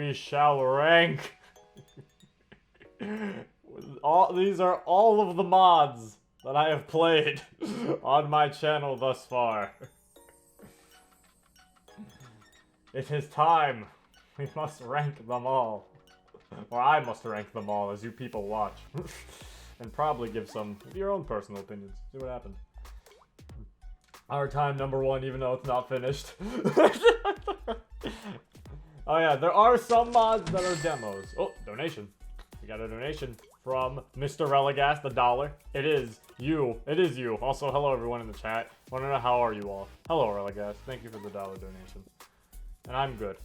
we shall rank. These are all of the mods that I have played on my channel thus far. It is time. We must rank them all. Or I must rank them all as you people watch. And probably give some of your own personal opinions. See what happens. Our time number 1, even though it's not finished. Oh yeah, there are some mods that are demos. Oh, donation. We got a donation from Mr. Relegast, $1. It is you. It is you. Also, hello everyone in the chat. Wanna know how are you all? Hello Relegast. Thank you for the $1 donation. And I'm good.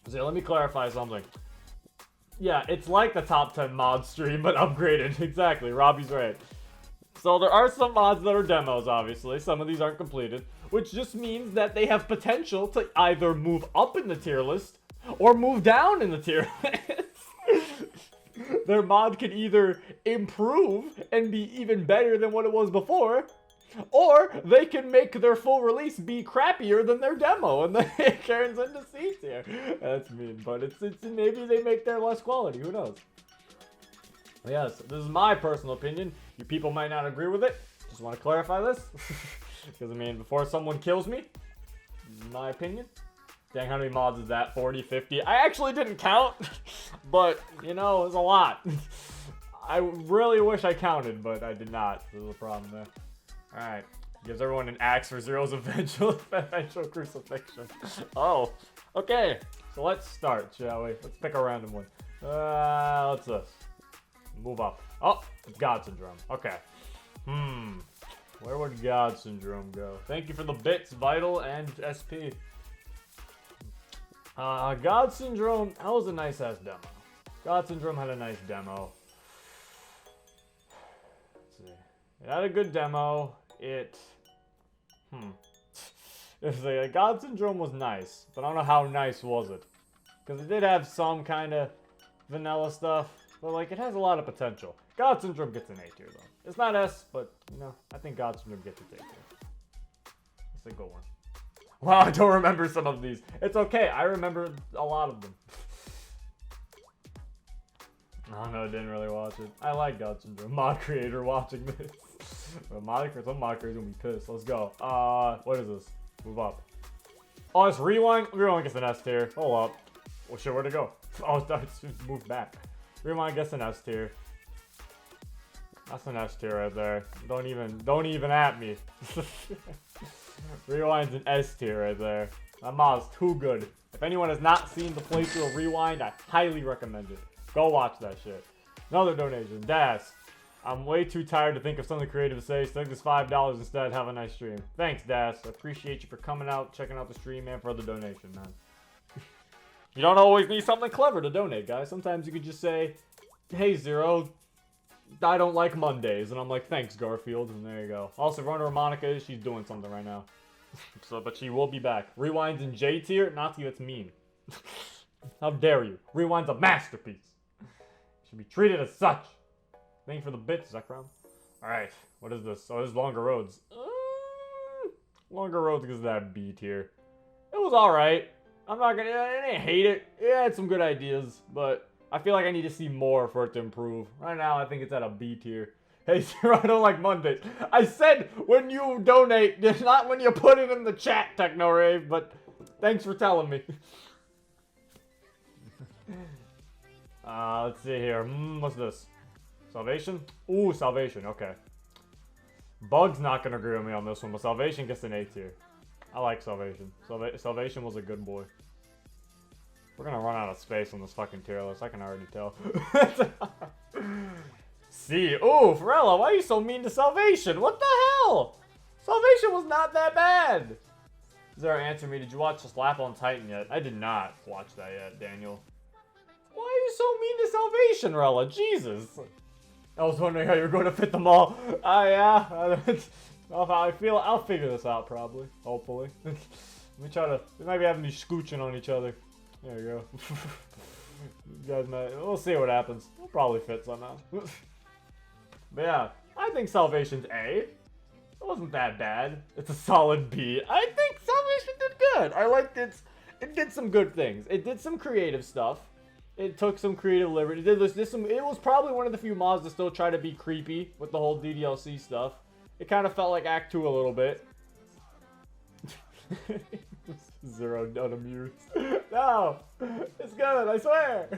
So let me clarify something. Yeah, it's like the top 10 mod stream, but upgraded. Exactly, Robbie's right. So there are some mods that are demos, obviously. Some of these aren't completed, which just means that they have potential to either move up in the tier list or move down in the tier list. Their mod can either improve and be even better than what it was before, or they can make their full release be crappier than their demo, and then it turns into C tier. That's mean, but it's maybe they make their less quality. Who knows? Yes, this is my personal opinion. You people might not agree with it. Just want to clarify this, because I mean, before someone kills me, this is my opinion. Dang, how many mods is that? 40, 50? I actually didn't count, but you know, it's a lot. I really wish I counted, but I did not. There's a problem there. Alright. Gives everyone an axe for Zero's eventual crucifixion. Oh. Okay. So let's start, shall we? Let's pick a random one. What's this? Move up. Oh, it's God Syndrome. Okay. Where would God Syndrome go? Thank you for the bits, Vital and SP. God Syndrome, that was a nice-ass demo. God Syndrome had a nice demo. Let's see. It had a good demo. God Syndrome was nice, but I don't know how nice was it. Because it did have some kind of vanilla stuff, but like, it has a lot of potential. God Syndrome gets an A tier though. It's not S, but you know, I think God Syndrome gets its A tier. It's a good one. Wow, I don't remember some of these. It's okay, I remember a lot of them. Oh no, I didn't really watch it. I like God Syndrome. Mod creator watching this. Some mod creator's gonna be pissed. Let's go. What is this? Move up. Oh, it's Rewind. Rewind gets an S tier. Hold up. Well, shit, where'd it go? Oh, it's moved back. Rewind gets an S tier. That's an S tier right there. Don't even at me. Rewind's an S tier right there. That mod's too good. If anyone has not seen the playthrough of Rewind, I highly recommend it. Go watch that shit. Another donation. Das. I'm way too tired to think of something creative to say. Stick this $5 instead. Have a nice stream. Thanks, Das. I appreciate you for coming out, checking out the stream, and for the donation, man. You don't always need something clever to donate, guys. Sometimes you could just say, hey, Zero, I don't like Mondays. And I'm like, thanks, Garfield. And there you go. Also, if you wonder where Monica is, she's doing something right now. But she will be back. Rewind's in J tier? Nazi, that's mean. How dare you? Rewind's a masterpiece. Should be treated as such. Thank you for the bits, Zekrom. Alright, what is this? Oh, this is Longer Roads. Longer Roads gives that B tier. It was alright. I didn't hate it. It had some good ideas, but I feel like I need to see more for it to improve. Right now, I think it's at a B tier. Hey, Zero, I don't like Mondays. I said when you donate, not when you put it in the chat, Techno-Rave, but thanks for telling me. Let's see here. What's this? Salvation? Ooh, Salvation, okay. Bug's not gonna agree with me on this one, but Salvation gets an A tier. I like Salvation. Salvation was a good boy. We're gonna run out of space on this fucking tier list, I can already tell. C. Ooh, Farella, why are you so mean to Salvation? What the hell? Salvation was not that bad. Zero, answer me, did you watch Slap on Titan yet? I did not watch that yet, Daniel. Why are you so mean to Salvation, Rella? Jesus. I was wondering how you were going to fit them all. Yeah. I'll figure this out probably. Hopefully. Let me try to. We might be having these scooching on each other. There you go. You guys might. We'll see what happens. We'll probably fit somehow. But yeah, I think Salvation's A. It wasn't that bad. It's a solid B. I think Salvation did good. I liked it did some good things. It did some creative stuff. It took some creative liberty. It was probably one of the few mods that still try to be creepy with the whole DDLC stuff. It kind of felt like Act 2 a little bit. Zero unamused. No! It's good, I swear!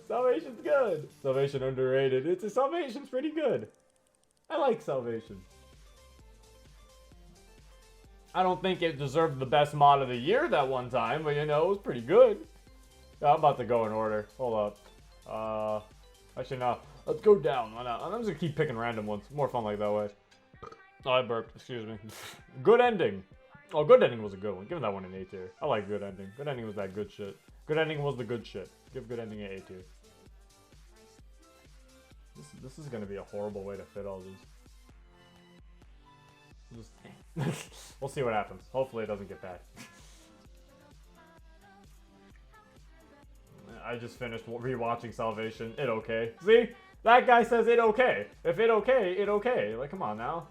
Salvation's good. Salvation underrated. Salvation's pretty good. I like Salvation. I don't think it deserved the best mod of the year that one time, but you know, it was pretty good. I'm about to go in order. Hold up. Actually, no. Let's go down. Why not? I'm just gonna keep picking random ones. More fun like that way. Oh, I burped. Excuse me. Good ending. Oh, good ending was a good one. Give that one an A tier. I like good ending. Good ending was that good shit. Good ending was the good shit. Give good ending an A tier. This is gonna be a horrible way to fit all these. We'll see what happens. Hopefully it doesn't get bad. I just finished rewatching Salvation. It okay. See? That guy says it okay. If it okay, it okay. Like, come on now.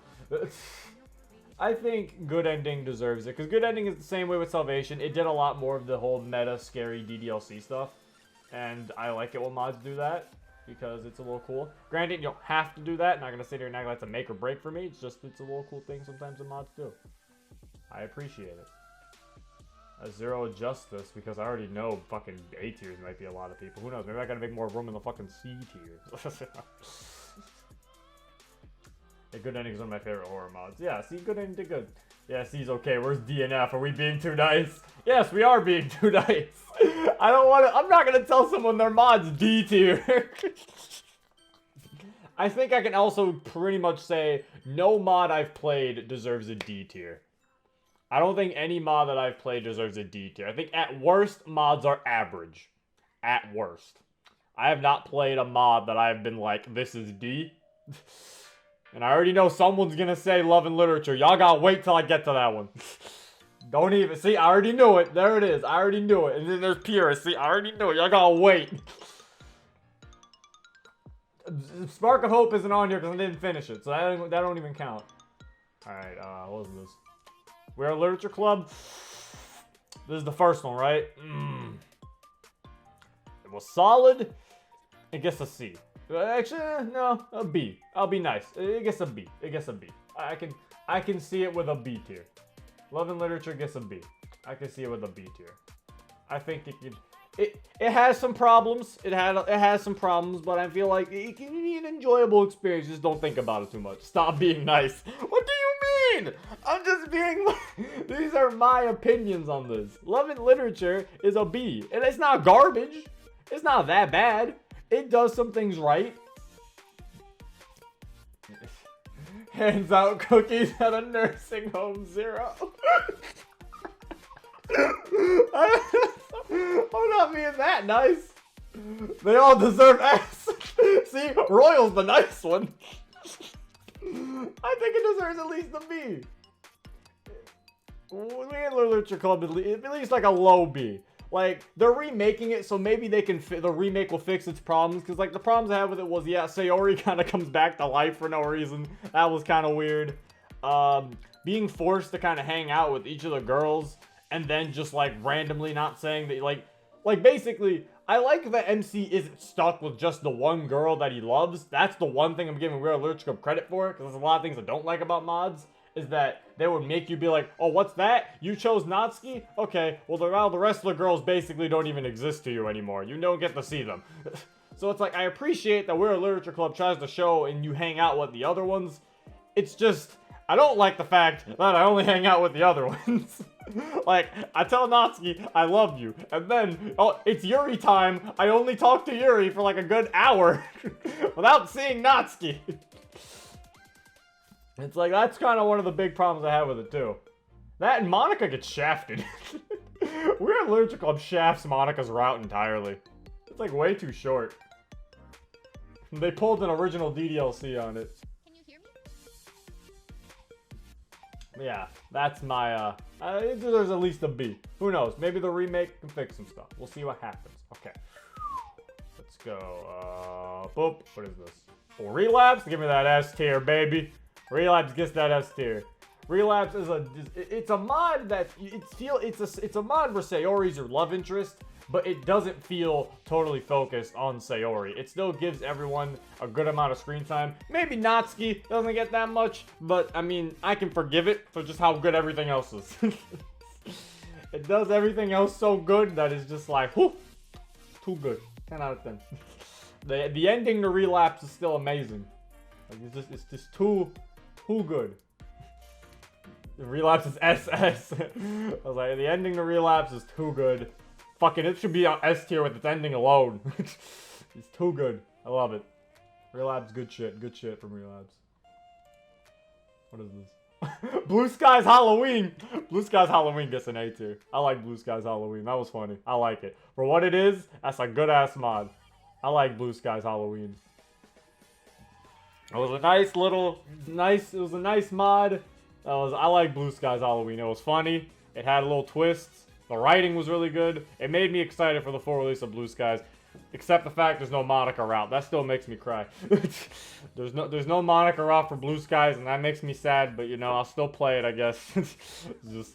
I think good ending deserves it. Because good ending is the same way with Salvation. It did a lot more of the whole meta, scary DDLC stuff. And I like it when mods do that. Because it's a little cool. Granted, you don't have to do that. I'm not going to sit here and act like it's a make or break for me. It's just, it's a little cool thing sometimes the mods do. I appreciate it. Zero adjust this because I already know fucking A tiers might be a lot of people. Who knows? Maybe I gotta make more room in the fucking C tiers. Yeah, good ending is one of my favorite horror mods. Yeah, see, good ending did good. Yeah, C's okay. Where's DNF? Are we being too nice? Yes, we are being too nice. I don't want to. I'm not gonna tell someone their mod's D tier. I think I can also pretty much say no mod I've played deserves a D tier. I don't think any mod that I've played deserves a D tier. I think at worst, mods are average. At worst. I have not played a mod that I've been like, this is D. And I already know someone's gonna say Love and Literature. Y'all gotta wait till I get to that one. Don't even. See, I already knew it. There it is. I already knew it. And then there's Purist. See, I already knew it. Y'all gotta wait. Spark of Hope isn't on here because I didn't finish it. So that don't even count. Alright, what was this? We're a Literature Club. This is the first one, right? It was solid. It gets a C. Actually, no, a B. I'll be nice. It gets a B. It gets a B. I can see it with a B tier. Love and Literature gets a B. I can see it with a B tier. I think it could. It has some problems. It has some problems, but I feel like it can be an enjoyable experience. Just don't think about it too much. Stop being nice. What do you mean? I'm just being. These are my opinions on this. Love and Literature is a B, and it's not garbage. It's not that bad. It does some things right. Hands out cookies at a nursing home, Zero. I'm not being that nice. They all deserve S. See, Royal's the nice one. I think it deserves at least a B. We in Literature Club at least like a low B. Like, they're remaking it, so maybe they can the remake will fix its problems. Because, like, the problems I have with it was, yeah, Sayori kind of comes back to life for no reason. That was kind of weird. Being forced to kind of hang out with each of the girls and then just, like, randomly not saying that, like basically, I like that MC isn't stuck with just the one girl that he loves. That's the one thing I'm giving Real Literature Club credit for, because there's a lot of things I don't like about mods. Is that they would make you be like, oh, what's that? You chose Natsuki? Okay, well, the rest of the girls basically don't even exist to you anymore. You don't get to see them. So it's like, I appreciate that We're a Literature Club tries to show and you hang out with the other ones. It's just, I don't like the fact that I only hang out with the other ones. Like, I tell Natsuki, I love you. And then, oh, it's Yuri time. I only talk to Yuri for like a good hour without seeing Natsuki. It's like, that's kind of one of the big problems I have with it, too. That and Monica gets shafted. We're a Literature Club shafts Monica's route entirely. It's like way too short. They pulled an original DDLC on it. Can you hear me? Yeah, that's my, there's at least a B. Who knows? Maybe the remake can fix some stuff. We'll see what happens. Okay. Let's go, boop. What is this? Oh, Relapse? Give me that S tier, baby. Relapse gets that S tier. Relapse is it's a mod that it's a mod where Sayori's your love interest, but it doesn't feel totally focused on Sayori. It still gives everyone a good amount of screen time. Maybe Natsuki doesn't get that much, but I mean, I can forgive it for just how good everything else is. It does everything else so good that it's just like, whew, too good. 10 out of 10. The ending to Relapse is still amazing. Like it's just too good. Relapse is SS. I was like, the ending to Relapse is too good. Fucking, it should be on S tier with its ending alone. It's too good. I love it. Relapse, good shit. Good shit from Relapse. What is this? Blue Skies Halloween. Blue Skies Halloween gets an A tier. I like Blue Skies Halloween. That was funny. I like it. For what it is, that's a good ass mod. I like Blue Skies Halloween. It was a nice little, it was a nice mod. I like Blue Skies Halloween. It was funny. It had a little twist. The writing was really good. It made me excited for the full release of Blue Skies. Except the fact there's no Monica route. That still makes me cry. There's no Monica route for Blue Skies, and that makes me sad, but you know, I'll still play it, I guess. It's just,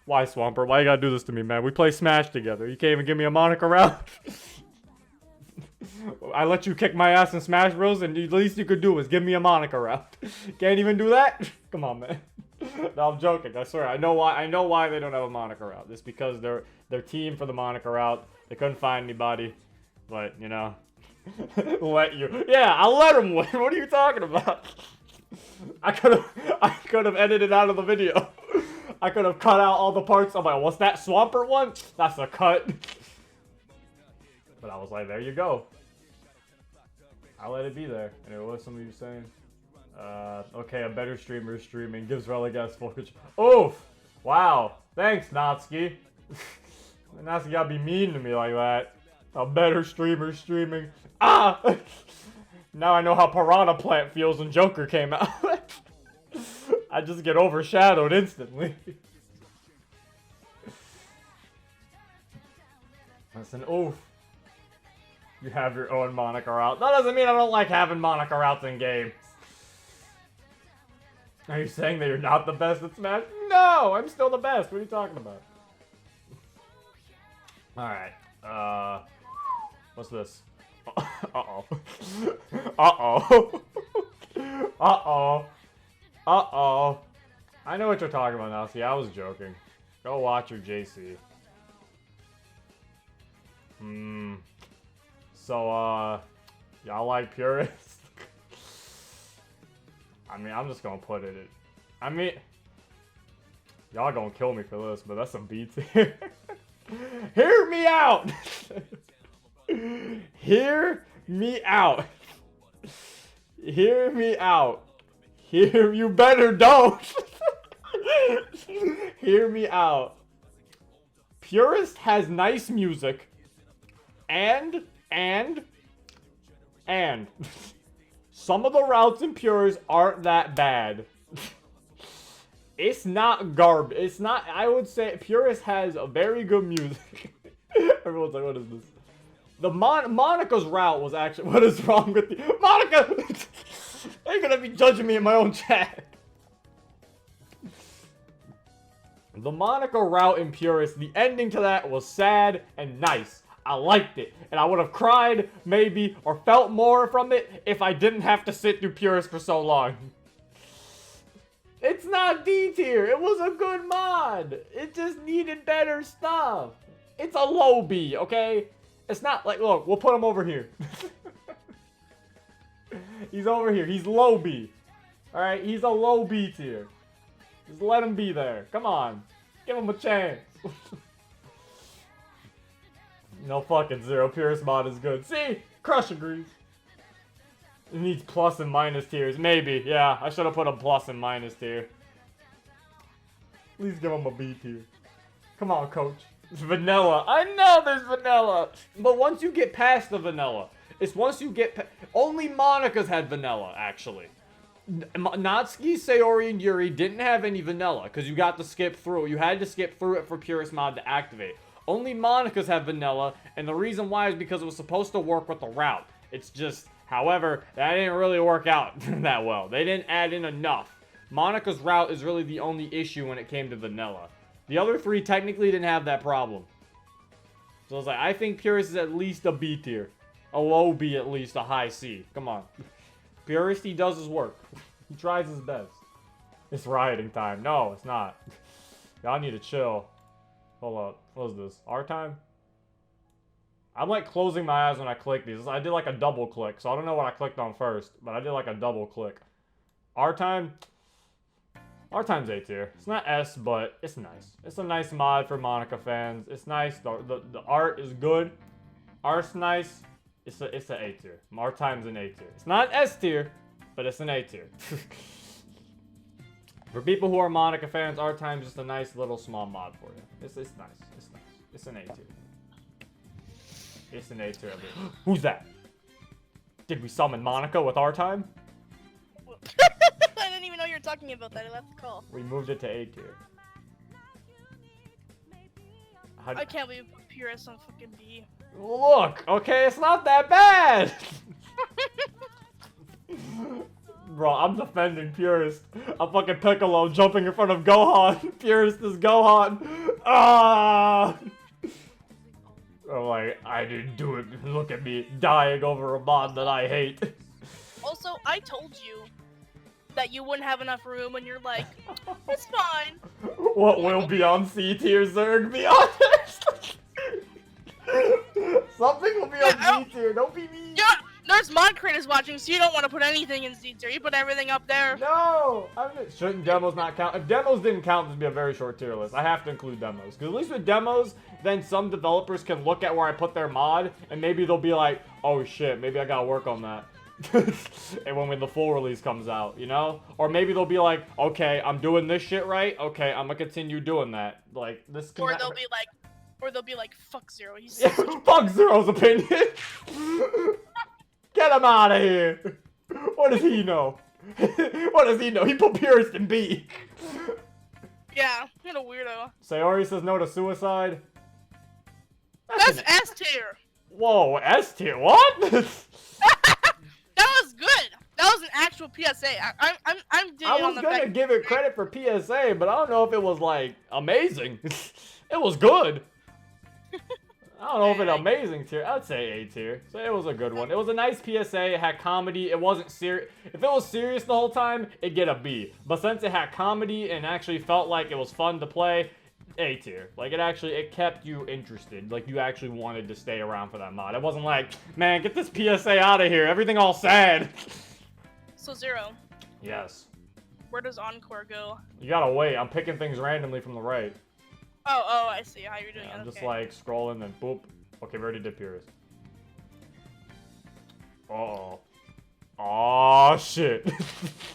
why, Swampert? Why you gotta do this to me, man? We play Smash together. You can't even give me a Monica route? I let you kick my ass in Smash Bros, and the least you could do is give me a Monica route. Can't even do that? Come on, man. No, I'm joking. I swear. I know why they don't have a Monica route. It's because their team for the Monica route, they couldn't find anybody. But, you know, let you. Yeah, I'll let him win. What are you talking about? I could have edited out of the video. I could have cut out all the parts. I'm like, what's that Swampert one? That's a cut. But I was like, there you go. I'll let it be there. Anyway, what was somebody was saying? Okay, a better streamer is streaming. Gives Religas full control. Oof! Wow. Thanks, Natsuki. Natsuki gotta be mean to me like that. A better streamer streaming. Ah! Now I know how Piranha Plant feels when Joker came out. I just get overshadowed instantly. That's an oof. You have your own Monica route. That doesn't mean I don't like having Monica routes in games. Are you saying that you're not the best at Smash? No! I'm still the best. What are you talking about? Alright. What's this? Uh-oh. Uh-oh. Uh-oh. Uh-oh. I know what you're talking about now. See, I was joking. Go watch your JC. So, y'all like Purist? I mean, I'm just gonna put it in. I mean, y'all gonna kill me for this, but that's some B tier. Hear me out! Hear me out. Hear me out. You better don't. Hear me out. Purist has nice music. And some of the routes in Purist aren't that bad. It's not garbage. It's not, I would say Purist has a very good music. Everyone's like, what is this? The Monica's route was actually, what is wrong with you? Monica! They're gonna be judging me in my own chat. The Monica route in Purist, the ending to that was sad and nice. I liked it. And I would have cried, maybe, or felt more from it if I didn't have to sit through Purist for so long. It's not D tier. It was a good mod. It just needed better stuff. It's a low B, okay? It's not like, look, we'll put him over here. He's over here. He's low B. Alright, he's a low B tier. Just let him be there. Come on. Give him a chance. No fucking Zero. Purist mod is good. See? Crush agrees. It needs plus and minus tiers. Maybe. Yeah, I should have put a plus and minus tier. At least give him a B tier. Come on, coach. It's vanilla. I know there's vanilla. But once you get past the vanilla, it's once you get only Monica's had vanilla, actually. Natsuki, Sayori, and Yuri didn't have any vanilla because you got to skip through. You had to skip through it for Purist mod to activate. Only Monica's have vanilla, and the reason why is because it was supposed to work with the route. It's just, however, that didn't really work out that well. They didn't add in enough Monica's route is really the only issue when it came to vanilla. The other three technically didn't have that problem. So I was like, I think Purist is at least a B tier. A low B at least, a high C. Come on. Purist, he does his work. He tries his best. It's rioting time. No, it's not. Y'all need to chill. Hold up. What is this? Our time? I'm like closing my eyes when I click these. I did like a double click, so I don't know what I clicked on first, but I did like a double click. Our time? Our time's A tier. It's not S, but it's nice. It's a nice mod for Monica fans. It's nice. The art is good. Art's nice. It's an A tier. Our time's an A tier. It's not S tier, but it's an A tier. For people who are Monica fans, Our time's just a nice little small mod for you. It's nice. It's nice. It's an A tier. It's an A tier. Who's that? Did we summon Monica with Our time? I didn't even know you were talking about that. I left the call. We moved it to A tier. I can't believe Purist on fucking B. Look, okay, it's not that bad. Bro, I'm defending Purist. I'm fucking Piccolo jumping in front of Gohan. Purist is Gohan. Ah! I'm like, I didn't do it. Look at me dying over a mod that I hate. Also, I told you that you wouldn't have enough room, and you're like, it's fine. What will be on C tier, Zerg? Be honest. Something will be on C tier. Don't be mean. Yeah, there's mod creators watching, so you don't want to put anything in C tier. You put everything up there. No! Shouldn't demos not count? If demos didn't count, this would be a very short tier list. I have to include demos. Because at least with demos, then some developers can look at where I put their mod, and maybe they'll be like, oh shit, maybe I gotta work on that. And when the full release comes out, you know? Or maybe they'll be like, okay, I'm doing this shit right. Okay, I'm gonna continue doing that. Like, this can Or they'll be like, fuck Zero. He's fuck Zero's opinion. Get him out of here. What does he know? What does he know? He put Purist in B. Yeah, what a weirdo. Sayori says no to suicide. That's S tier. Whoa, S tier? What? That was good. That was an actual PSA. I'm digging I on was the gonna fact give it credit for PSA, but I don't know if it was like amazing. It was good. I don't know if it's amazing tier. I'd say A tier. So it was a good one. It was a nice PSA. It had comedy. It wasn't serious. If it was serious the whole time, it'd get a B. But since it had comedy and actually felt like it was fun to play, A tier. Like it kept you interested. Like you actually wanted to stay around for that mod. It wasn't like, man, get this PSA out of here. Everything all sad. So Zero, Yes. where does Encore go? You gotta wait. I'm picking things randomly from the right. Oh, I see how you're doing Yeah, it. I'm just Okay. like scrolling and boop. Okay, we already did Purist. Uh-oh. Oh shit.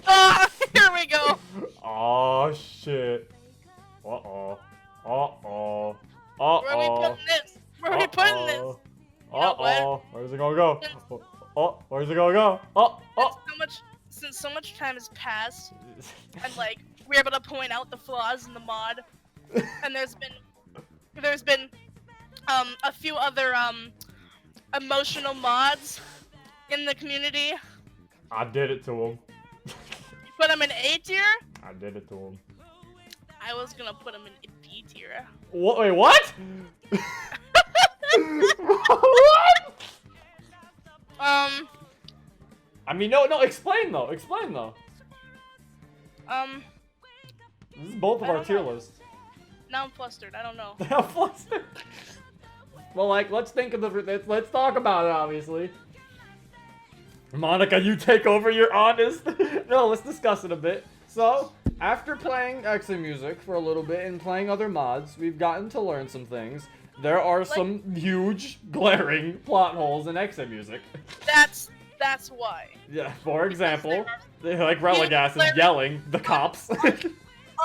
Ah, here we go. Oh shit. Uh-oh. Uh-oh. Where are we Uh-oh. putting this? Where are we putting this? You know what? Uh-oh. Where's it gonna go? Oh, where's it gonna go? Oh, oh. Since so much time has passed, and like we're able to point out the flaws in the mod, and there's been a few other emotional mods in the community. I did it to him. You put them in A tier. I did it to him. I was gonna put them in B tier. What? Wait, what? What? I mean, no, explain though. Explain though. This is both of our tier lists. Now I'm flustered. I don't know. I'm flustered. Well, like, let's think of let's talk about it, obviously. Monica, you take over, you're honest. No, let's discuss it a bit. So, after playing Exit Music for a little bit and playing other mods, we've gotten to learn some things. There are some huge, glaring plot holes in Exit Music. That's why. Yeah, for example, like Religas is yelling the cops.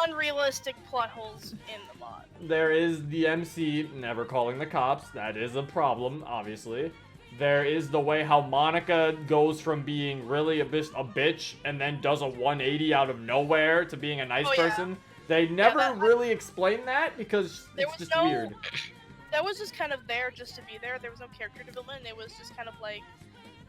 Unrealistic plot holes in the mod. There is the MC never calling the cops. That is a problem, obviously. There is the way how Monica goes from being really a bitch and then does a 180 out of nowhere to being a nice person. They never really explain that because it's just weird. That was just kind of there just to be there. There was no character development. It was just kind of like,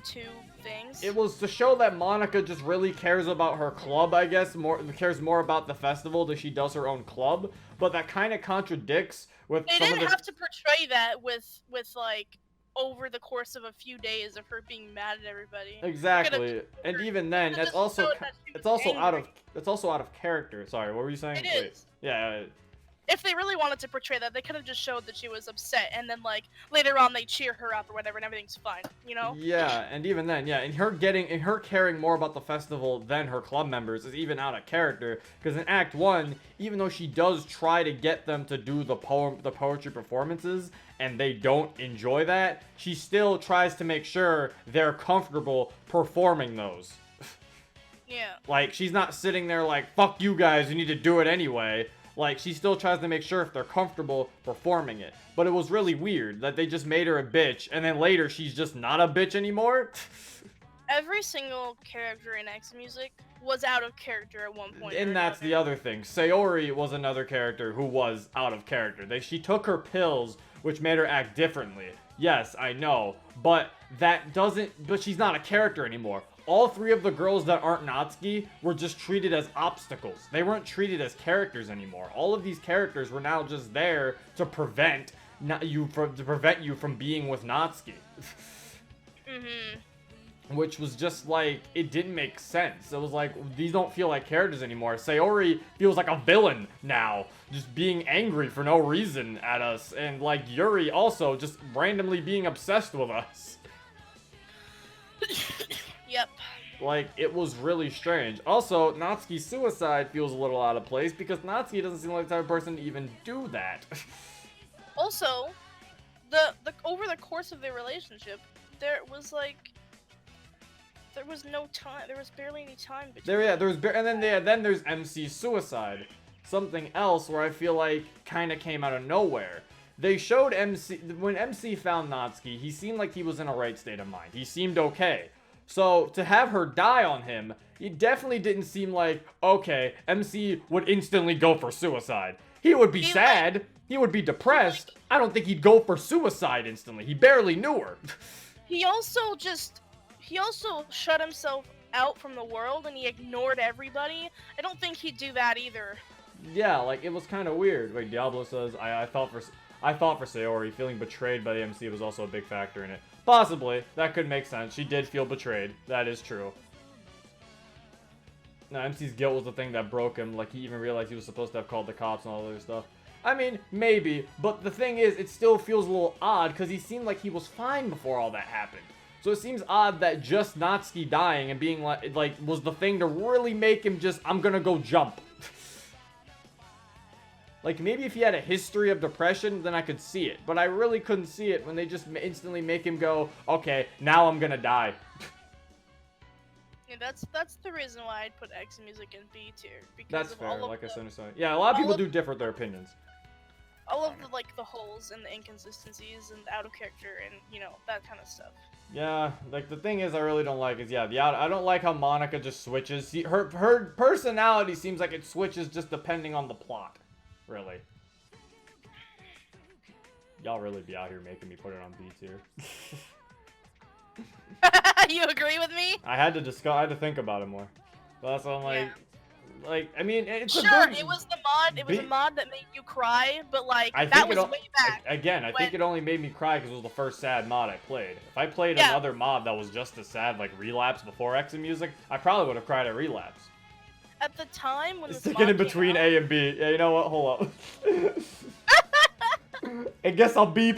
two things. It was to show that Monica just really cares about her club, I guess, cares more about the festival than she does her own club, but that kind of contradicts with They some of didn't the... have to portray that with like over the course of a few days of her being mad at everybody. Exactly, and even then, could've it's just also showed that she it's was also out of angry. it's also out of character. Sorry, what were you saying? It Wait. is. Yeah. If they really wanted to portray that, they could have just showed that she was upset, and then like later on they cheer her up or whatever, and everything's fine. You know? Yeah, and even then, yeah, and her caring more about the festival than her club members is even out of character. Because in Act 1, even though she does try to get them to do the poetry performances, and they don't enjoy that, she still tries to make sure they're comfortable performing those. Yeah. Like, she's not sitting there like, fuck you guys, you need to do it anyway. Like, she still tries to make sure if they're comfortable performing it. But it was really weird that they just made her a bitch, and then later she's just not a bitch anymore. Every single character in X Music was out of character at one point. And that's the other thing. Sayori was another character who was out of character. She took her pills, which made her act differently. Yes, I know. But but she's not a character anymore. All three of the girls that aren't Natsuki were just treated as obstacles. They weren't treated as characters anymore. All of these characters were now just there to prevent you from being with Natsuki. Which was just like, it didn't make sense. It was like, these don't feel like characters anymore. Sayori feels like a villain now, just being angry for no reason at us. And like Yuri also just randomly being obsessed with us. Yep. Like, it was really strange. Also, Natsuki's suicide feels a little out of place because Natsuki doesn't seem like the type of person to even do that. Also, the over the course of their relationship, there was no time. There was barely any time between. Then there's MC's suicide. Something else where I feel like kind of came out of nowhere. They showed MC when MC found Natsuki, he seemed like he was in a right state of mind. He seemed okay. So to have her die on him, it definitely didn't seem like, okay, MC would instantly go for suicide. He would be sad. He would be depressed. I don't think he'd go for suicide instantly. He barely knew her. He also shut himself out from the world and he ignored everybody. I don't think he'd do that either. Yeah, like, it was kind of weird. Wait, Diablo says, I thought for Sayori, feeling betrayed by the MC was also a big factor in it. Possibly. That could make sense. She did feel betrayed. That is true. Now, MC's guilt was the thing that broke him. Like, he even realized he was supposed to have called the cops and all that other stuff. I mean, maybe. But the thing is, it still feels a little odd because he seemed like he was fine before all that happened. So it seems odd that just Natsuki dying and being like was the thing to really make him just, I'm gonna go jump. Like, maybe if he had a history of depression, then I could see it. But I really couldn't see it when they just instantly make him go, okay, now I'm gonna die. Yeah, that's the reason why I'd put X Music in B tier. That's fair, like I said. Yeah, a lot of people do differ with their opinions. All of the holes and the inconsistencies and the out of character and, you know, that kind of stuff. Yeah, like, the thing is I really don't like is, I don't like how Monica just switches. See, her personality seems like it switches just depending on the plot. Really. Y'all really be out here making me put it on B tier. You agree with me? I had to think about it more. But that's what I'm like. Yeah. Like, I mean, it's sure, a good... it was the mod. It was a mod that made you cry, but like I that was way back. Again, I think it only made me cry because it was the first sad mod I played. If I played another mod that was just as sad, like Relapse before X and Music, I probably would have cried at Relapse. At the time when Stick it in between A and B. Yeah, you know what? Hold up. I guess I'll B+. You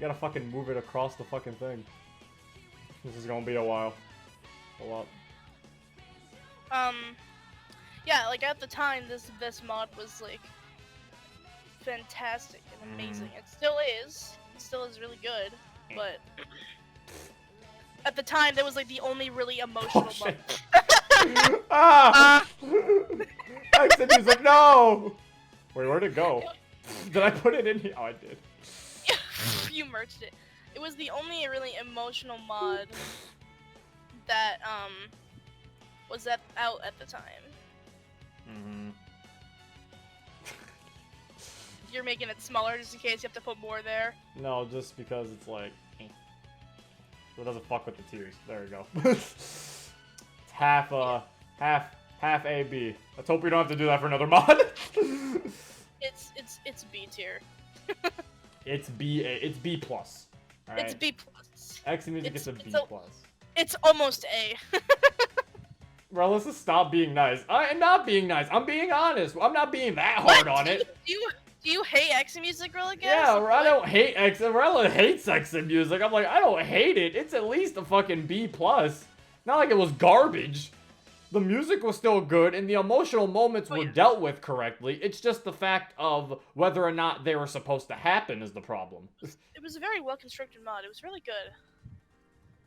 gotta fucking move it across the fucking thing. This is gonna be a while. Hold up. Yeah, like at the time, this mod was like fantastic and amazing. It still is. It still is really good, but at the time, that was like the only really emotional mod. Ah! Exit music, no! Wait, where'd it go? Did I put it in here? Oh, I did. You merged it. It was the only really emotional mod that was out at the time. you're making it smaller just in case you have to put more there. No, just because it's like, so it doesn't fuck with the tiers. There we go. It's half A, B. Let's hope we don't have to do that for another mod. It's B tier. It's B plus. All right? It's B plus. X Music gets a B plus. It's almost A. Bro, let's just stop being nice. I'm not being nice. I'm being honest. I'm not being that hard on it. Do you hate X Music, really? Yeah, I don't hate X. Rella hates X Music. I'm like, I don't hate it. It's at least a fucking B plus. Not like it was garbage. The music was still good, and the emotional moments were dealt with correctly. It's just the fact of whether or not they were supposed to happen is the problem. It was a very well-constructed mod. It was really good.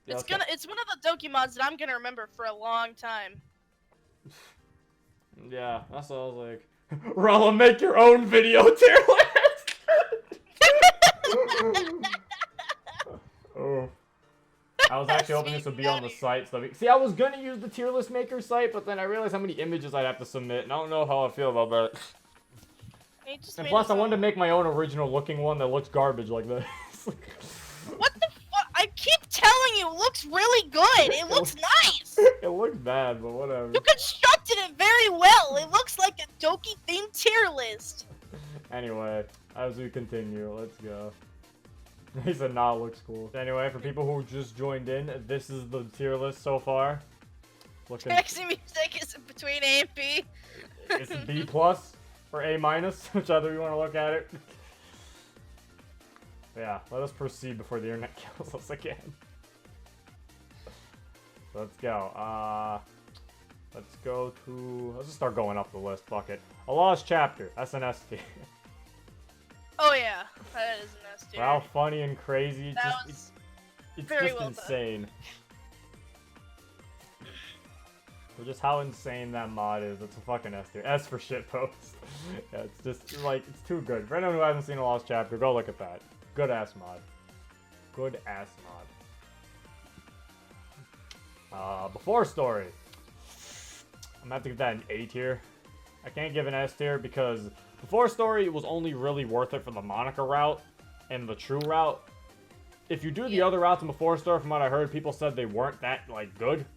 Yeah, It's one of the Doki mods that I'm gonna remember for a long time. Yeah, that's what I was like. Rella, make your own video tier list! Oh. I was actually hoping this would be on the site. So see, I was gonna use the tier list maker site, but then I realized how many images I'd have to submit, and I don't know how I feel about that. And plus, I wanted to make my own original looking one that looks garbage like this. What the fuck? I keep telling you, it looks really good. It looks nice. It looks bad, but whatever. You constructed it very well. It looks like a Doki themed tier list. Anyway, as we continue, let's go. He said, nah, it looks cool. Anyway, for people who just joined in, this is the tier list so far. X Music is between A and B. It's B plus or A minus, whichever you want to look at it. Yeah, let us proceed before the internet kills us again. So let's go. Let's just start going up the list. Fuck it. A Lost Chapter. That's an S tier. Oh yeah, that is an S tier. How funny and crazy. It's just well insane. Or just how insane that mod is. It's a fucking S tier. S for shitpost. Yeah, it's just like, it's too good. For anyone who hasn't seen A Lost Chapter, go look at that. Good ass mod. Good ass mod. Before Story. I'm gonna have to give that an A tier. I can't give an S tier because Before Story was only really worth it for the Monica route and the True route. If you do the other routes in Before Story, from what I heard, people said they weren't that, like, good.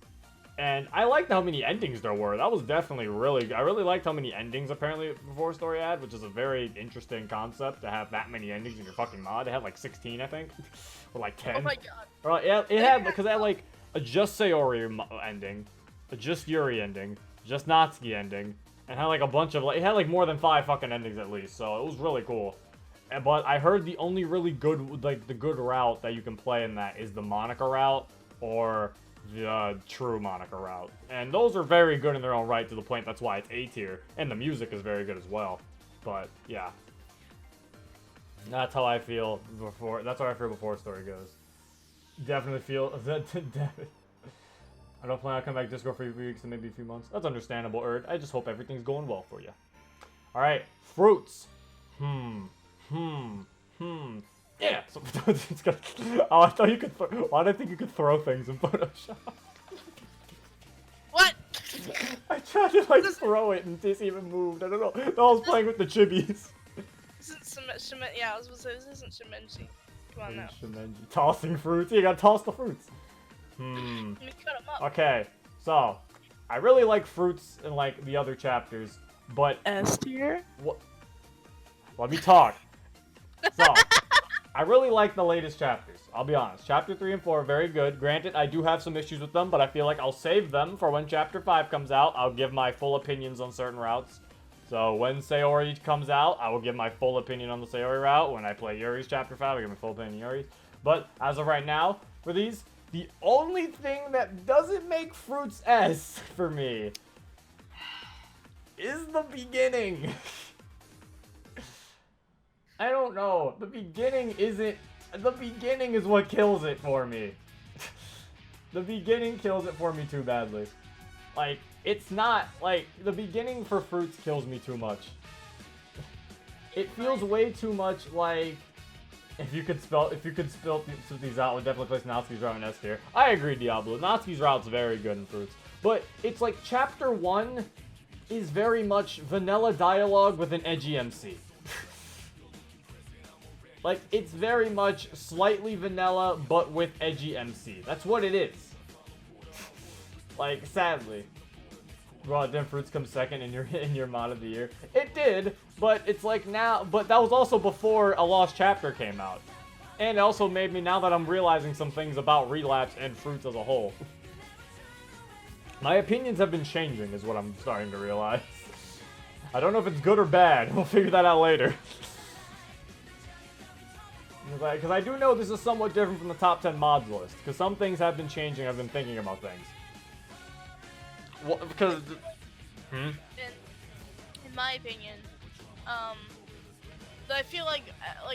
And I liked how many endings there were. That was definitely really... I really liked how many endings, apparently, Before Story had, which is a very interesting concept, to have that many endings in your fucking mod. It had, like, 16, I think. Or, like, 10. Oh my god. Or, yeah, it had... Because it had, like, a Just Sayori ending, a Just Yuri ending, Just Natsuki ending, and had, like, a bunch of... Like, it had, like, more than 5 fucking endings, at least. So, it was really cool. But I heard the only really good... Like, the good route that you can play in that is the Monica route, or... the True Monica route. And those are very good in their own right, to the point that's why it's A tier. And the music is very good as well. But, yeah. That's how I feel before... That's how I feel Before Story goes. Definitely feel... I don't plan on coming back to Discord for a few weeks and maybe a few months. That's understandable, Erd. I just hope everything's going well for you. Alright, fruits. Yeah, so it's gonna... Oh, I thought you could why did I think you could throw things in Photoshop? What? I tried to, like, throw it and it just even moved. I don't know. I was playing with the chibis. This isn't yeah, I was gonna say, this isn't Shimenji. Come on now. Shimenji. Tossing fruits? You gotta toss the fruits. Let me cut 'em up. Okay, so... I really like fruits in, like, the other chapters, but... S tier? What? Let me talk. So... I really like the latest chapters, I'll be honest. Chapter 3 and 4 are very good. Granted, I do have some issues with them, but I feel like I'll save them for when Chapter 5 comes out. I'll give my full opinions on certain routes. So when Sayori comes out, I will give my full opinion on the Sayori route. When I play Yuri's Chapter 5, I'll give my full opinion on Yuri's. But as of right now, for these, the only thing that doesn't make Fruits S for me is the beginning. I don't know. The beginning isn't... The beginning is what kills it for me. The beginning kills it for me too badly. Like, it's not... Like, the beginning for Fruits kills me too much. It feels way too much like... If you could spell these out, I would definitely place Natsuki's route in S tier. I agree, Diablo. Natsuki's route's very good in Fruits. But it's like Chapter 1 is very much vanilla dialogue with an edgy MC. Like, it's very much slightly vanilla, but with edgy MC. That's what it is. Like, sadly. Raw Dim Fruits comes second in your mod of the year. It did, but it's like now, but that was also before A Lost Chapter came out. And it also made me, now that I'm realizing some things about Relapse and Fruits as a whole. My opinions have been changing, is what I'm starting to realize. I don't know if it's good or bad. We'll figure that out later. Because I do know this is somewhat different from the top 10 mods list. Because some things have been changing. I've been thinking about things. Well, because... In my opinion, I feel like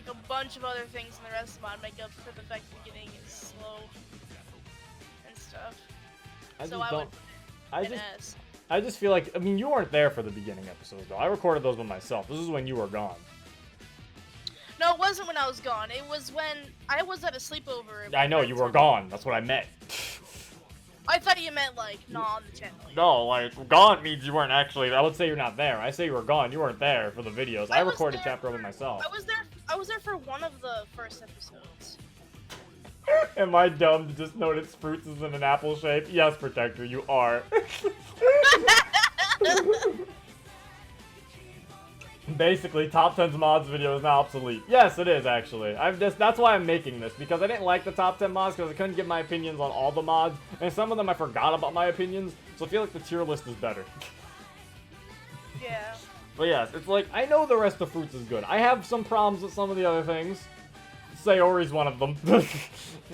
a bunch of other things in the rest of the mod make up for the fact the beginning is slow and stuff. I just feel like, I mean, you weren't there for the beginning episodes, though. I recorded those by myself. This is when you were gone. No, it wasn't when I was gone. It was when I was at a sleepover. I know, you were gone. That's what I meant. I thought you meant, like, not on the channel. No, like, gone means you weren't actually, I would say you're not there. I say you were gone. You weren't there for the videos. I recorded chapter over myself. I was there for one of the first episodes. Am I dumb to just notice Fruits is in an apple shape? Yes, Protector, you are. Basically, Top 10's mods video is now obsolete. Yes, it is, actually. That's why I'm making this, because I didn't like the top 10 mods, because I couldn't give my opinions on all the mods, and some of them I forgot about my opinions, so I feel like the tier list is better. Yeah. But yes, it's like, I know the rest of Fruits is good. I have some problems with some of the other things. Sayori's one of them.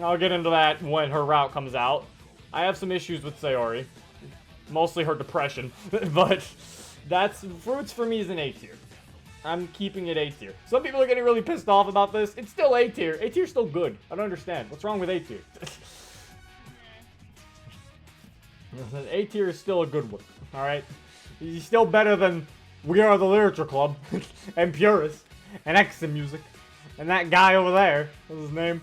I'll get into that when her route comes out. I have some issues with Sayori. Mostly her depression. But Fruits for me is an A tier. I'm keeping it A tier. Some people are getting really pissed off about this. It's still A tier. A tier's still good. I don't understand. What's wrong with A tier? A tier is still a good one. Alright? He's still better than We Are the Literature Club, and Purist, and Exim Music, and that guy over there. What's his name?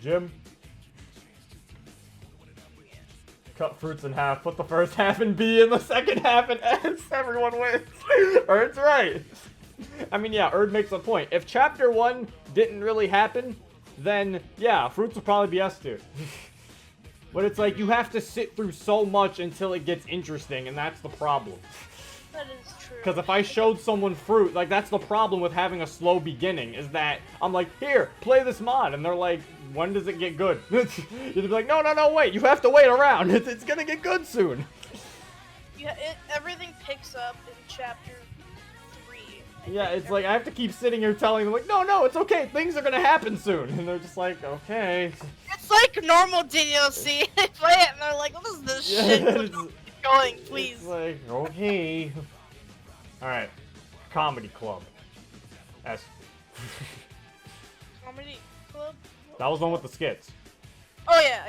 Jim. Cut Fruits in half, put the first half in B and the second half in S. Everyone wins. Erd's right. I mean, yeah, Erd makes a point. If Chapter 1 didn't really happen, then, yeah, Fruits would probably be S tier. But it's like, you have to sit through so much until it gets interesting, and that's the problem. That is true. Because if I showed someone Fruit, like, that's the problem with having a slow beginning, is that I'm like, here, play this mod, and they're like, when does it get good? You'd be like, no, wait, you have to wait around. It's gonna get good soon. Yeah, everything picks up in chapter 3. Yeah, it's like, I have to keep sitting here telling them, like, no, it's okay, things are gonna happen soon. And they're just like, okay. It's like normal DDLC. They play it and they're like, what is this shit? Keep going, please. It's like, okay. Alright. Comedy Club. S. Comedy Club? That was the one with the skits. Oh, yeah,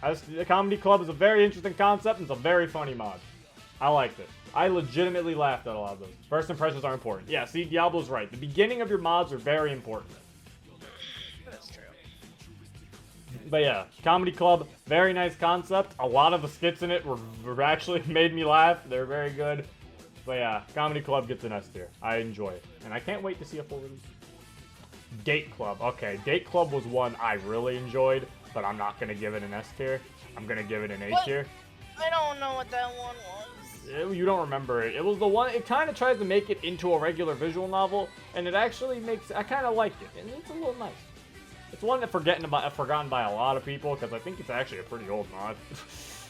okay. The Comedy Club is a very interesting concept, and it's a very funny mod. I liked it. I legitimately laughed at a lot of those. First impressions are important. Yeah, see, Diablo's right. The beginning of your mods are very important. That's true. But yeah, Comedy Club, very nice concept. A lot of the skits in it were actually made me laugh. They're very good. But yeah, Comedy Club gets an S tier. I enjoy it. And I can't wait to see a full release. Date Club. Okay, Date Club was one I really enjoyed, but I'm not going to give it an S tier. I'm going to give it an A tier. I don't know what that one was. You don't remember it. It was the one, it kind of tries to make it into a regular visual novel, and it actually makes, I kind of like it, and it's a little nice. It's one that's forgotten by a lot of people, because I think it's actually a pretty old mod.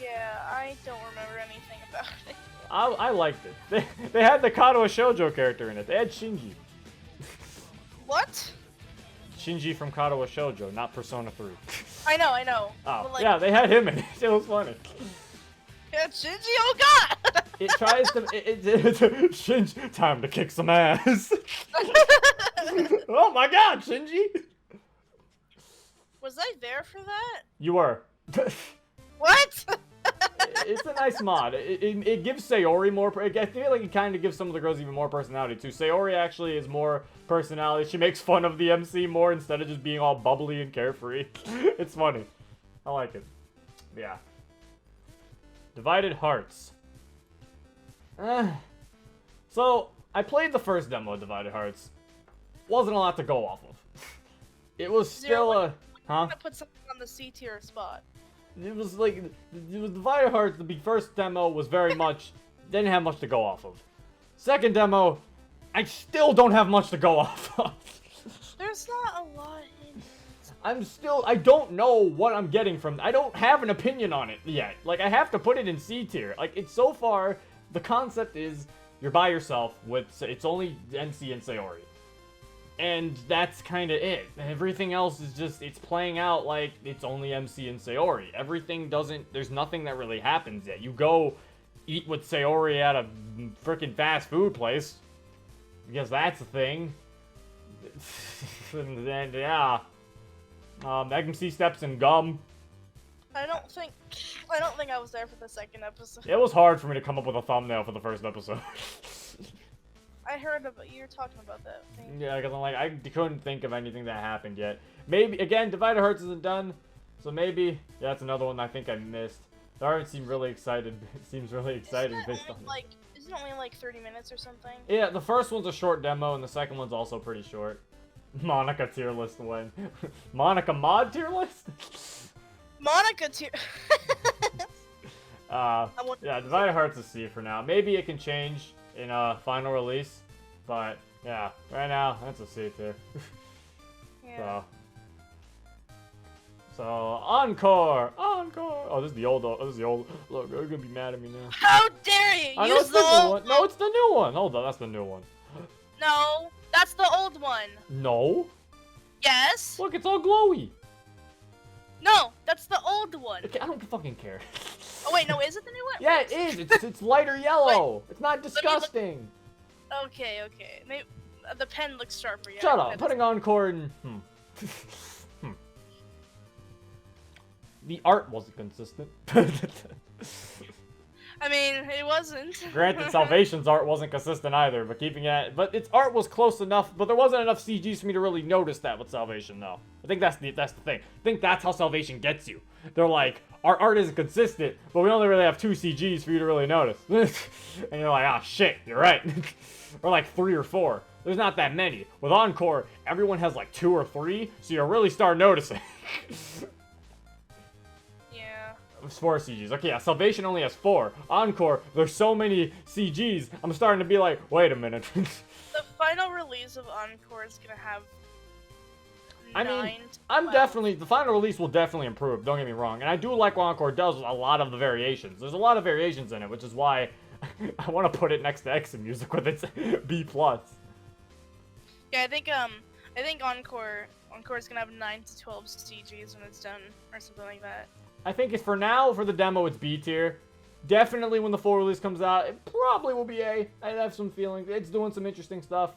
Yeah, I don't remember anything about it. I liked it. They had the Kato Shoujo character in it. They had Shinji. What? Shinji from Kato Shoujo, not Persona 3. I know. Oh, like, yeah, they had him in it. It was funny. Yeah, Shinji, oh god! It tries to, Shinji, time to kick some ass. Oh my god, Shinji! Was I there for that? You were. What? It's a nice mod. It gives Sayori more. I feel like it kind of gives some of the girls even more personality too. Sayori actually is more personality. She makes fun of the MC more instead of just being all bubbly and carefree. It's funny. I like it. Yeah. Divided Hearts. So I played the first demo of Divided Hearts. Wasn't a lot to go off of. It was still a... Huh? I'm gonna put something on the C tier spot. It was like... It was Divided Hearts, the first demo was very much... Didn't have much to go off of. Second demo, I still don't have much to go off of. There's not a lot in it. I don't know what I'm getting from... I don't have an opinion on it yet. Like, I have to put it in C tier. Like, it's so far, the concept is you're by yourself with... It's only NC and Sayori. And that's kind of it. Everything else is just, it's playing out like it's only MC and Sayori. Everything doesn't, there's nothing that really happens yet. You go eat with Sayori at a freaking fast food place. I guess that's a thing. And then, yeah. MC steps and gum. I don't think I was there for the second episode. It was hard for me to come up with a thumbnail for the first episode. I heard about you were talking about that thing. Yeah, because I'm like, I couldn't think of anything that happened yet. Maybe, again, Divided Hearts isn't done, so maybe, yeah, that's another one I think I missed. The art seemed really excited. It seems really exciting based on it. Isn't it only like 30 minutes or something? Yeah, the first one's a short demo, and the second one's also pretty short. Monica tier list win. Monica mod tier list? Monica tier. Yeah, Divided Hearts is C for now. Maybe it can change in a final release, but yeah, right now that's a C tier. Yeah. So encore. Oh, this is the old. Look, they're gonna be mad at me now. How dare you? I know it's the new one. No, it's the new one. Hold on, that's the new one. No, that's the old one. No. Yes. Look, it's all glowy. No, that's the old one. Okay, I don't fucking care. Oh wait, no, is it the new one? Yeah, it is. It's lighter yellow. It's not disgusting. Okay. Maybe the pen looks sharper. Yeah. Shut up. Putting encore in. The art wasn't consistent. I mean, it wasn't. Granted, Salvation's art wasn't consistent either, but but its art was close enough. But there wasn't enough CGs for me to really notice that with Salvation, though. I think that's the thing. I think that's how Salvation gets you. They're like, our art isn't consistent, but we only really have 2 CGs for you to really notice. And you're like, ah, shit, you're right. Or like 3 or 4. There's not that many. With Encore, everyone has like 2 or 3, so you really start noticing. It's 4 CGs. Okay, yeah, Salvation only has 4. Encore, there's so many CGs, I'm starting to be like, wait a minute. The final release of Encore is gonna have the final release will definitely improve, don't get me wrong. And I do like what Encore does with a lot of the variations. There's a lot of variations in it, which is why I want to put it next to Exit Music with its B+. Yeah, I think Encore is gonna have 9 to 12 CGs when it's done, or something like that. I think for now, for the demo, it's B tier. Definitely when the full release comes out, it probably will be A. I have some feelings. It's doing some interesting stuff.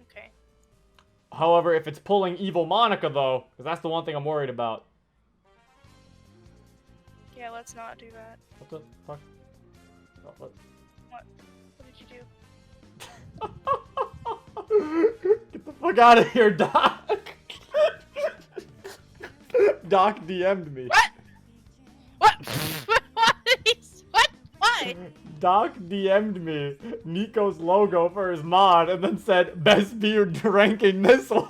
Okay. However, if it's pulling Evil Monica, though, because that's the one thing I'm worried about. Yeah, let's not do that. What the fuck? Oh, what? What did you do? Get the fuck out of here, Doc! Doc DM'd me. What? What? Why? Doc DM'd me Nico's logo for his mod and then said, best beard ranking this one.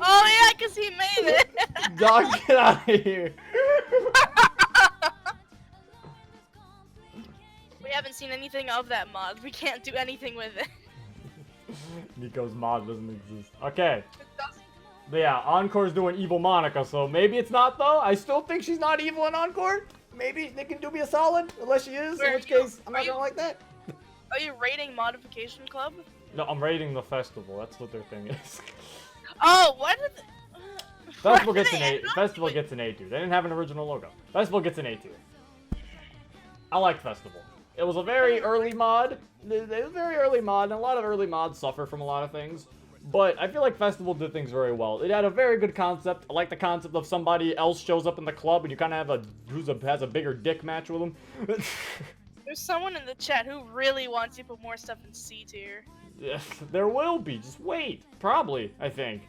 Oh yeah, because he made it. Doc, get out of here. We haven't seen anything of that mod. We can't do anything with it. Nico's mod doesn't exist. Okay. But yeah, Encore's doing Evil Monica, so maybe it's not, though. I still think she's not evil in Encore. Maybe they can do me a solid, unless she is, in which case I'm not gonna like that. Are you rating Modification Club? No, I'm rating the festival. That's what their thing is. Oh, what did Festival gets an A. Festival gets an A tier. They didn't have an original logo. Festival gets an A tier. I like Festival. It was a very early mod. It was a very early mod, and a lot of early mods suffer from a lot of things. But I feel like Festival did things very well. It had a very good concept. I like the concept of somebody else shows up in the club and you kind of have has a bigger dick match with them. There's someone in the chat who really wants you to put more stuff in C tier. Yeah, there will be. Just wait. Probably, I think.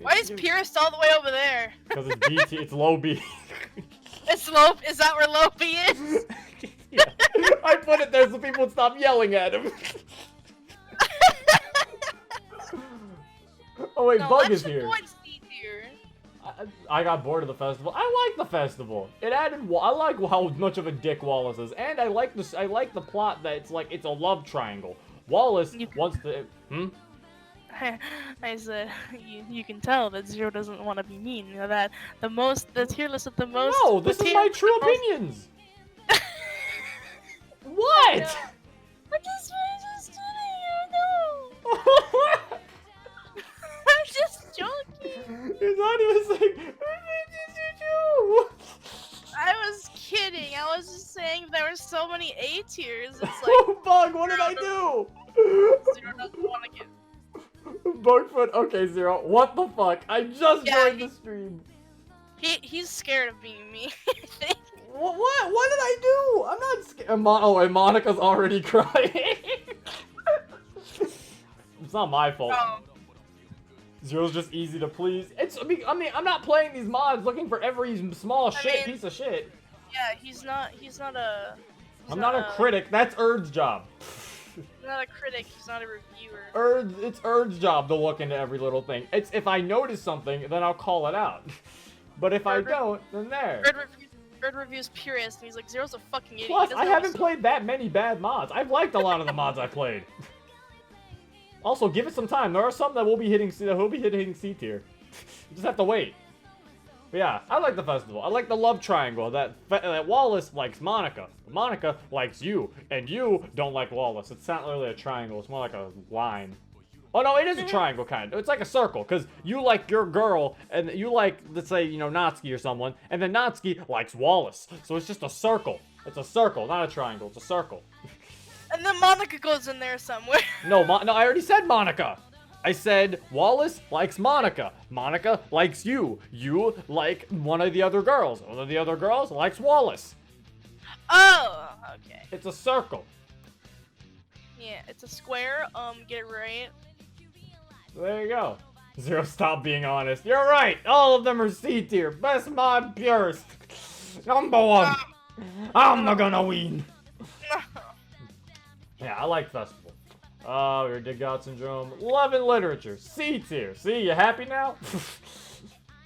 Why is Purist all the way over there? Because it's B. It's low B. It's low. Is that where low B is? Yeah. I put it there so people would stop yelling at him. Oh wait, No, Bug is let's here. avoid C tier. I got bored of the festival. I like the festival. It added. I like how much of a dick Wallace is, and I like this. I like the plot that it's a love triangle. Wallace wants to. I said, you can tell that Zero doesn't want to be mean. You know that the tier list of the most. No, this is my true opinions. What? I just kidding. No. I'm just joking. It's not even saying. I was kidding. I was just saying there were so many A tiers. It's like Oh, Bug, what did I do? Zero doesn't want to get. Bugfoot, okay, Zero. What the fuck? I just joined the stream. He's scared of being me. I think. What? What did I do? I'm not scared. And Monica's already crying. It's not my fault. Oh. Zero's just easy to please. I mean, I'm not playing these mods looking for every small piece of shit. Yeah, he's not a. I'm not a critic. That's Erd's job. He's not a critic. He's not a reviewer. It's Erd's job to look into every little thing. It's if I notice something, then I'll call it out. But if I don't, then there. Erd reviews Purist, and he's like, Zero's a fucking idiot. Plus, I haven't played that many bad mods. I've liked a lot of the mods I played. Also, give it some time. There are some that will be hitting C tier. You just have to wait. But yeah, I like the festival. I like the love triangle. That Wallace likes Monica. Monica likes you. And you don't like Wallace. It's not really a triangle. It's more like a line. Oh, no, it is a triangle, kind of. It's like a circle, because you like your girl, and you like, let's say, you know, Natsuki or someone, and then Natsuki likes Wallace. So it's just a circle. It's a circle, not a triangle. It's a circle. And then Monica goes in there somewhere. No, I already said Monica. I said Wallace likes Monica. Monica likes you. You like one of the other girls. One of the other girls likes Wallace. Oh, okay. It's a circle. Yeah, it's a square. Get it right. There you go. Zero, stop being honest. You're right. All of them are C tier. Best mod, Purist. Number one. I'm not gonna win. Yeah, I like festival. Oh, your Dig God Syndrome. Love and Literature. C tier. See, you happy now?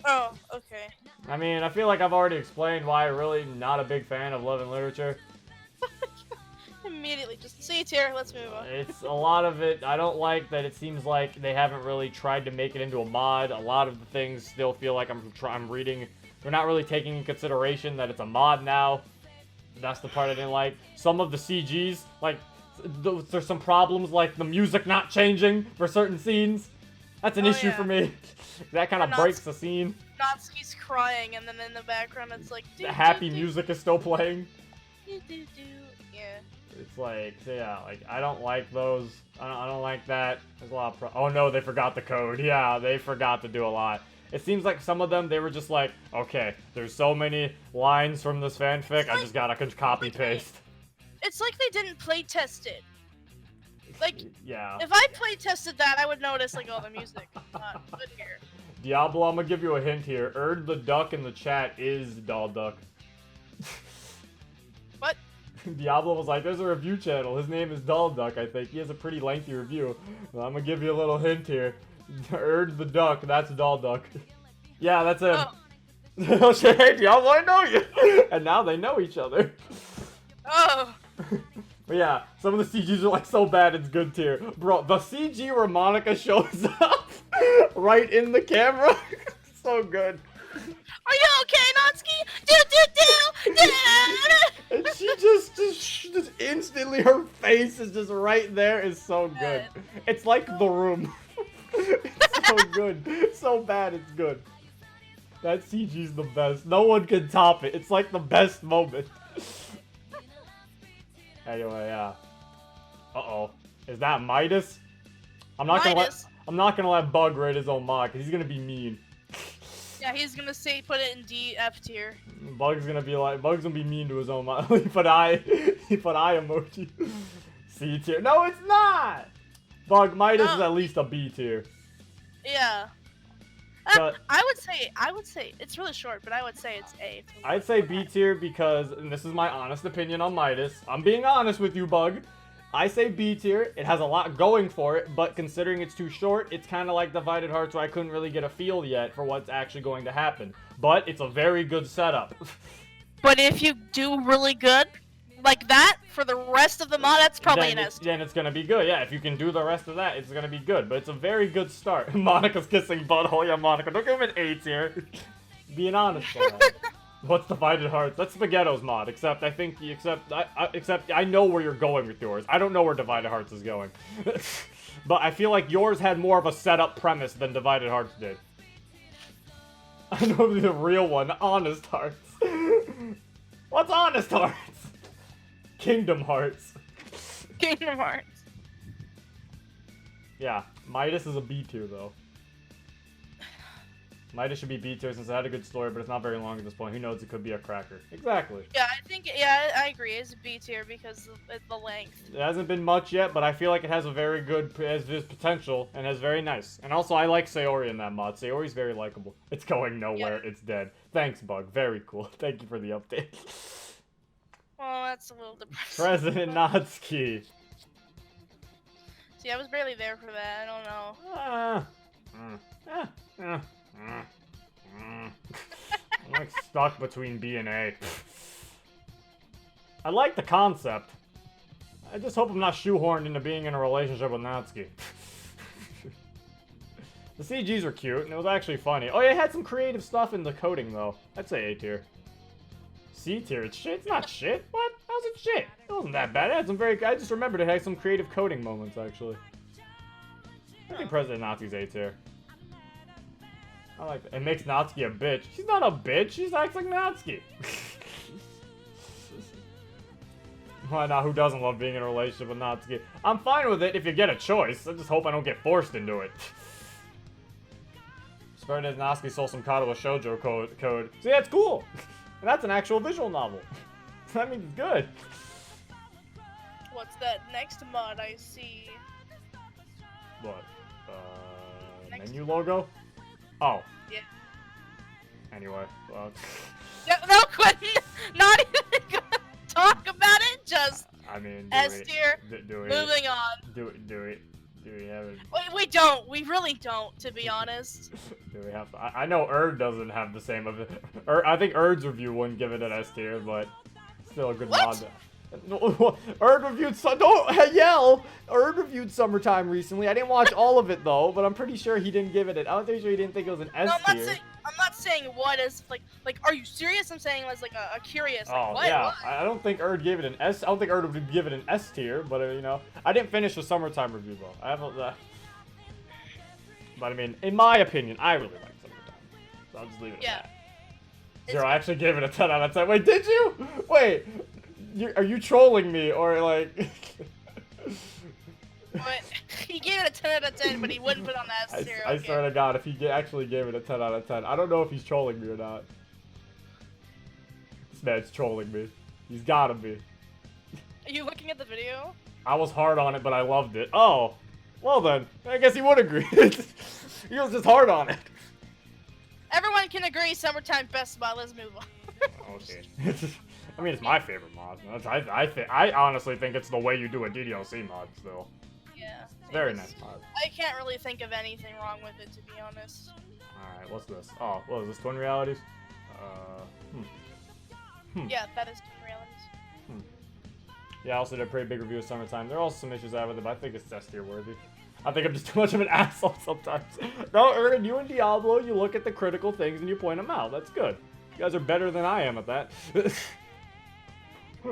Oh, okay. I mean, I feel like I've already explained why I'm really not a big fan of Love and Literature. Immediately, just C tier. Let's move on. It's a lot of it. I don't like that it seems like they haven't really tried to make it into a mod. A lot of the things still feel like I'm reading. They're not really taking in consideration that it's a mod now. That's the part I didn't like. Some of the CGs, like, there's some problems like the music not changing for certain scenes. That's an issue for me. That kind of breaks the scene. Natsuki's crying, and then in the background it's like... The happy music is still playing. Yeah. It's like, yeah, like, I don't like those. I don't like that. There's a lot of oh no, they forgot the code. Yeah, they forgot to do a lot. It seems like some of them, they were just like, okay, there's so many lines from this fanfic, I just gotta copy-paste. It's like they didn't play-test it. Like, yeah. If I play-tested that, I would notice, like, oh, the music not good here. Diablo, I'm gonna give you a hint here. Erd the Duck in the chat is Doll Duck. What? Diablo was like, there's a review channel. His name is Doll Duck, I think. He has a pretty lengthy review. Well, I'm gonna give you a little hint here. Erd the Duck, that's Doll Duck. Yeah, that's him. Oh. Hey, Diablo, I know you! And now they know each other. Oh. But yeah, some of the CGs are like so bad it's good tier. Bro, the CG where Monica shows up right in the camera, so good. Are you okay, Natsuki? And she just instantly, her face is just right there, is so good. It's like The Room. It's so good. So bad, it's good. That CG's the best. No one can top it. It's like the best moment. Anyway, yeah. Uh-oh. Is that Midas? I'm not gonna let Bug rate his own mod, because he's gonna be mean. Yeah, he's gonna put it in D, F tier. Bug's gonna be mean to his own mod. He put eye emoji. C tier. No, it's not! Bug, Midas is at least a B tier. Yeah. But I would say it's really short, but I would say it's A. I'd say B tier because, and this is my honest opinion on Midas. I'm being honest with you, Bug. I say B tier. It has a lot going for it, but considering it's too short, it's kind of like Divided Hearts where I couldn't really get a feel yet for what's actually going to happen. But it's a very good setup. But if you do really good like that for the rest of the mod, that's probably an S. Then it's gonna be good. Yeah, if you can do the rest of that, it's gonna be good. But it's a very good start. Monica's kissing butthole. Yeah, Monica, don't give him an A tier. Being honest. What's Divided Hearts? That's Spaghetto's mod. Except I know where you're going with yours. I don't know where Divided Hearts is going. But I feel like yours had more of a setup premise than Divided Hearts did. I know the real one, Honest Hearts. What's Honest Hearts? Kingdom Hearts. Kingdom Hearts. Yeah, Midas is a B tier though. Midas should be B tier since it had a good story, but it's not very long at this point. Who knows? It could be a cracker. Exactly. Yeah, I agree. It's a B tier because of the length. It hasn't been much yet, but I feel like it has a very good potential and has very nice. And also, I like Sayori in that mod. Sayori's very likable. It's going nowhere. Yeah. It's dead. Thanks, Bug. Very cool. Thank you for the update. Oh, that's a little depressing. President Natsuki. See, I was barely there for that. I don't know. I'm like stuck between B and A. I like the concept. I just hope I'm not shoehorned into being in a relationship with Natsuki. The CGs were cute, and it was actually funny. Oh yeah, it had some creative stuff in the coding, though. I'd say A tier. C tier, it's shit? It's not shit. What? How's it shit? It wasn't that bad. It had some I just remembered it had some creative coding moments, actually. I think President Natsuki's A tier. I like that. It makes Natsuki a bitch. She's not a bitch. She acts like Natsuki. Why not? Who doesn't love being in a relationship with Natsuki? I'm fine with it if you get a choice. I just hope I don't get forced into it. President Natsuki stole some Katawa Shoujo code. See, that's cool. And that's an actual visual novel. That means it's good. What's that next mod I see? What? Menu logo? Oh. Yeah. Anyway, well. No, Quentin! Not even gonna talk about it, just I mean, S tier. Moving on. Do we have it? We don't. We really don't, to be honest. Do we have to? I know Erd doesn't have the same of it. I think Erd's review wouldn't give it an S tier, but still a good mod. Erd reviewed don't yell! Erd reviewed Summertime recently. I didn't watch all of it though, but I'm pretty sure he didn't give it I'm pretty sure he didn't think it was an S tier. I'm not saying what is like are you serious? I'm saying as like a curious like, oh what? Yeah, what? I don't think Erd gave it an S. I don't think Erd would give it an S tier, but you know, I didn't finish the Summertime review though. I haven't but I mean, in my opinion, I really like Summertime. So I'll just leave it at that. Zero, I actually gave it a 10 out of 10. Wait, did you? Wait. Are you trolling me, or like... But he gave it a 10 out of 10, but he wouldn't put on the S tier. I swear to God, if he actually gave it a 10 out of 10. I don't know if he's trolling me or not. This man's trolling me. He's gotta be. Are you looking at the video? I was hard on it, but I loved it. Oh. Well then, I guess he would agree. He was just hard on it. Everyone can agree Summertime best mod. Let's move on. Okay. I mean, it's my favorite mod. I honestly think it's the way you do a DDLC mod still. Yeah. It's very nice mod. I can't really think of anything wrong with it, to be honest. Alright, what's this? Oh, what is this? Twin Realities? Yeah, that is Twin Realities. Yeah, I also did a pretty big review of Summertime. There are also some issues I have with it, but I think it's S tier worthy. I think I'm just too much of an asshole sometimes. No, Ern, you and Diablo, you look at the critical things and you point them out. That's good. You guys are better than I am at that.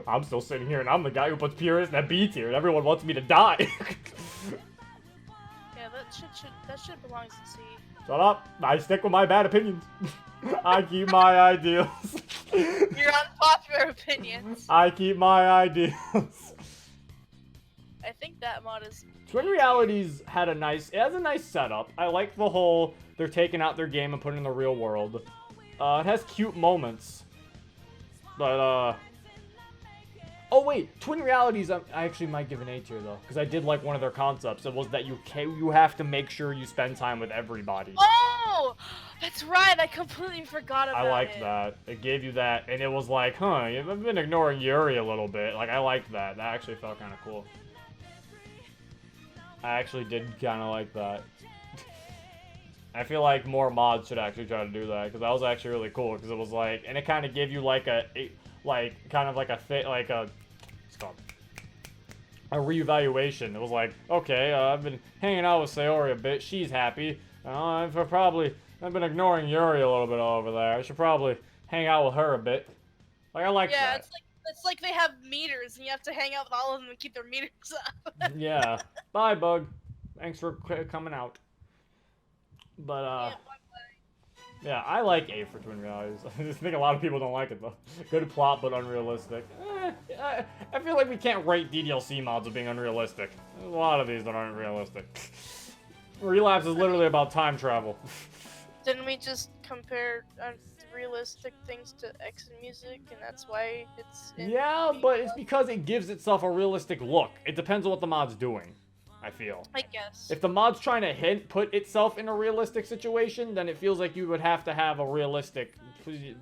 I'm still sitting here and I'm the guy who puts Purist at B tier and everyone wants me to die. Yeah, that shit belongs to C. Shut up. I stick with my bad opinions. I keep my ideals. Your unpopular opinions. I keep my ideals. I think that mod is... Twin Realities had it has a nice setup. I like the whole, they're taking out their game and putting it in the real world. It has cute moments. But, oh wait, Twin Realities, I actually might give an A tier though, because I did like one of their concepts. It was that you have to make sure you spend time with everybody. Oh! Oh, that's right. I completely forgot about it. I liked that. It gave you that, and it was like, huh, I've been ignoring Yuri a little bit. Like, I liked that. That actually felt kind of cool. I actually did kind of like that. I feel like more mods should actually try to do that, because that was actually really cool, because it was like, and it kind of gave you like a reevaluation. It was like, okay, I've been hanging out with Sayori a bit, she's happy. I've been ignoring Yuri a little bit over there. I should probably hang out with her a bit. Like, I like that. Yeah, it's like they have meters, and you have to hang out with all of them and keep their meters up. Yeah. Bye, Bug. Thanks for coming out. But, yeah, I like A for Twin Realities. I just think a lot of people don't like it, though. Good plot, but unrealistic. I feel like we can't rate DDLC mods as being unrealistic. There's a lot of these that aren't realistic. Relapse is literally about time travel. Didn't we just compare realistic things to Exit music, and that's why it's... Yeah, but it's because it gives itself a realistic look. It depends on what the mod's doing, I feel. I guess. If the mod's trying to put itself in a realistic situation, then it feels like you would have to have a realistic,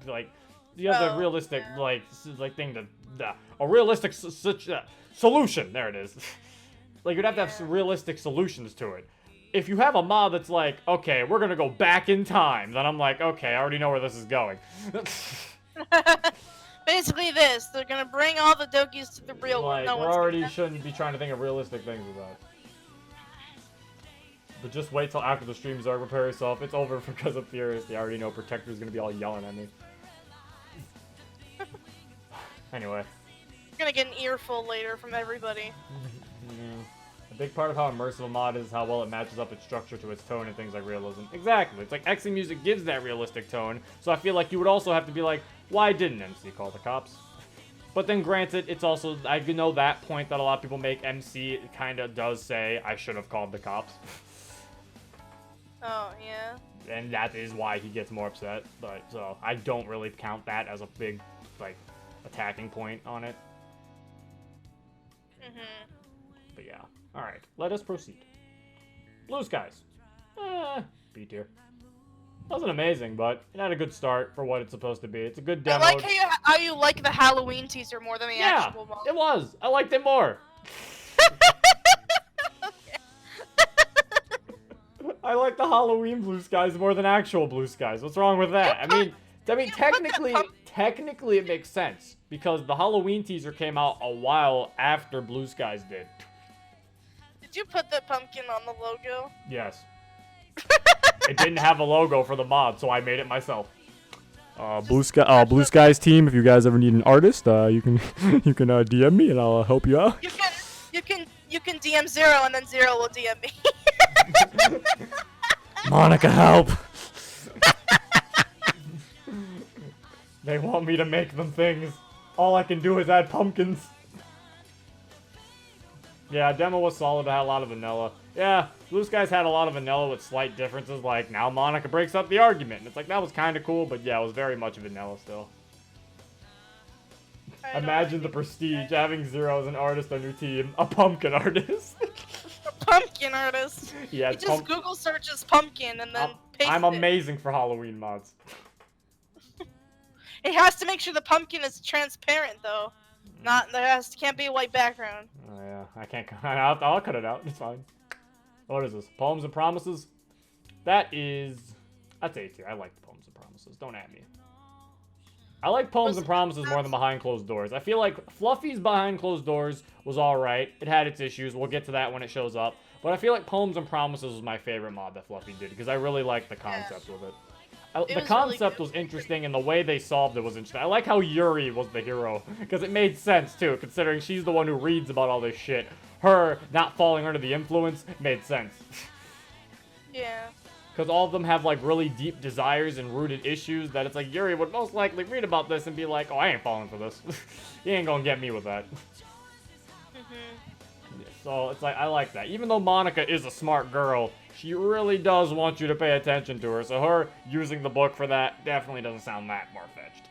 like, you have the realistic, thing to, a realistic solution. There it is. Like, you'd have to have some realistic solutions to it. If you have a mod that's like, okay, we're gonna go back in time, then I'm like, okay, I already know where this is going. Basically this, they're gonna bring all the Dokis to the real world. Like, we already shouldn't be trying to think of realistic things with that. But just wait till after the stream's over, prepare yourself. It's over because of Purist. I already know Protector's gonna be all yelling at me. Anyway. You're gonna get an earful later from everybody. Yeah. A big part of how immersive a mod is how well it matches up its structure to its tone and things like realism. Exactly. It's like Exit music gives that realistic tone, so I feel like you would also have to be like, why didn't MC call the cops? But then granted, it's also, I know that point that a lot of people make, MC kind of does say, I should have called the cops. Oh, yeah. And that is why he gets more upset, but, so, I don't really count that as a big, like, attacking point on it. But yeah. Alright, let us proceed. Blue Skies. B tier. Wasn't amazing, but it had a good start for what it's supposed to be. It's a good demo. I like how you like the Halloween teaser more than the actual mod. It was. I liked it more. I like the Halloween Blue Skies more than actual Blue Skies. What's wrong with that? I mean, technically it makes sense because the Halloween teaser came out a while after Blue Skies did. Did you put the pumpkin on the logo? Yes. It didn't have a logo for the mod, so I made it myself. Blue Skies team, if you guys ever need an artist, you can DM me and I'll help you out. You can DM Zero and then Zero will DM me. Monica, help! They want me to make them things. All I can do is add pumpkins. Yeah, demo was solid, but had a lot of vanilla. Yeah, Blue Skies had a lot of vanilla with slight differences, like now Monica breaks up the argument. And it's like, that was kind of cool, but yeah, it was very much vanilla still. Imagine the prestige, having Zero as an artist on your team. A pumpkin artist. Pumpkin artist. Yeah, he just Google searches pumpkin and then pastes I'm amazing for Halloween mods. It has to make sure the pumpkin is transparent, though. Can't be a white background. Oh yeah, I can't. I'll cut it out. It's fine. What is this? Poems and Promises. That's A tier. I like the Poems and Promises. Don't at me. I like Poems and Promises more than Behind Closed Doors. I feel like Fluffy's Behind Closed Doors was alright. It had its issues. We'll get to that when it shows up. But I feel like Poems and Promises was my favorite mod that Fluffy did because I really liked the concept with it. The concept was interesting and the way they solved it was interesting. I like how Yuri was the hero because it made sense too, considering she's the one who reads about all this shit. Her not falling under the influence made sense. Yeah. Because all of them have like really deep desires and rooted issues that it's like Yuri would most likely read about this and be like, oh, I ain't falling for this. He ain't gonna get me with that. So it's like, I like that. Even though Monica is a smart girl, she really does want you to pay attention to her. So her using the book for that definitely doesn't sound that far-fetched.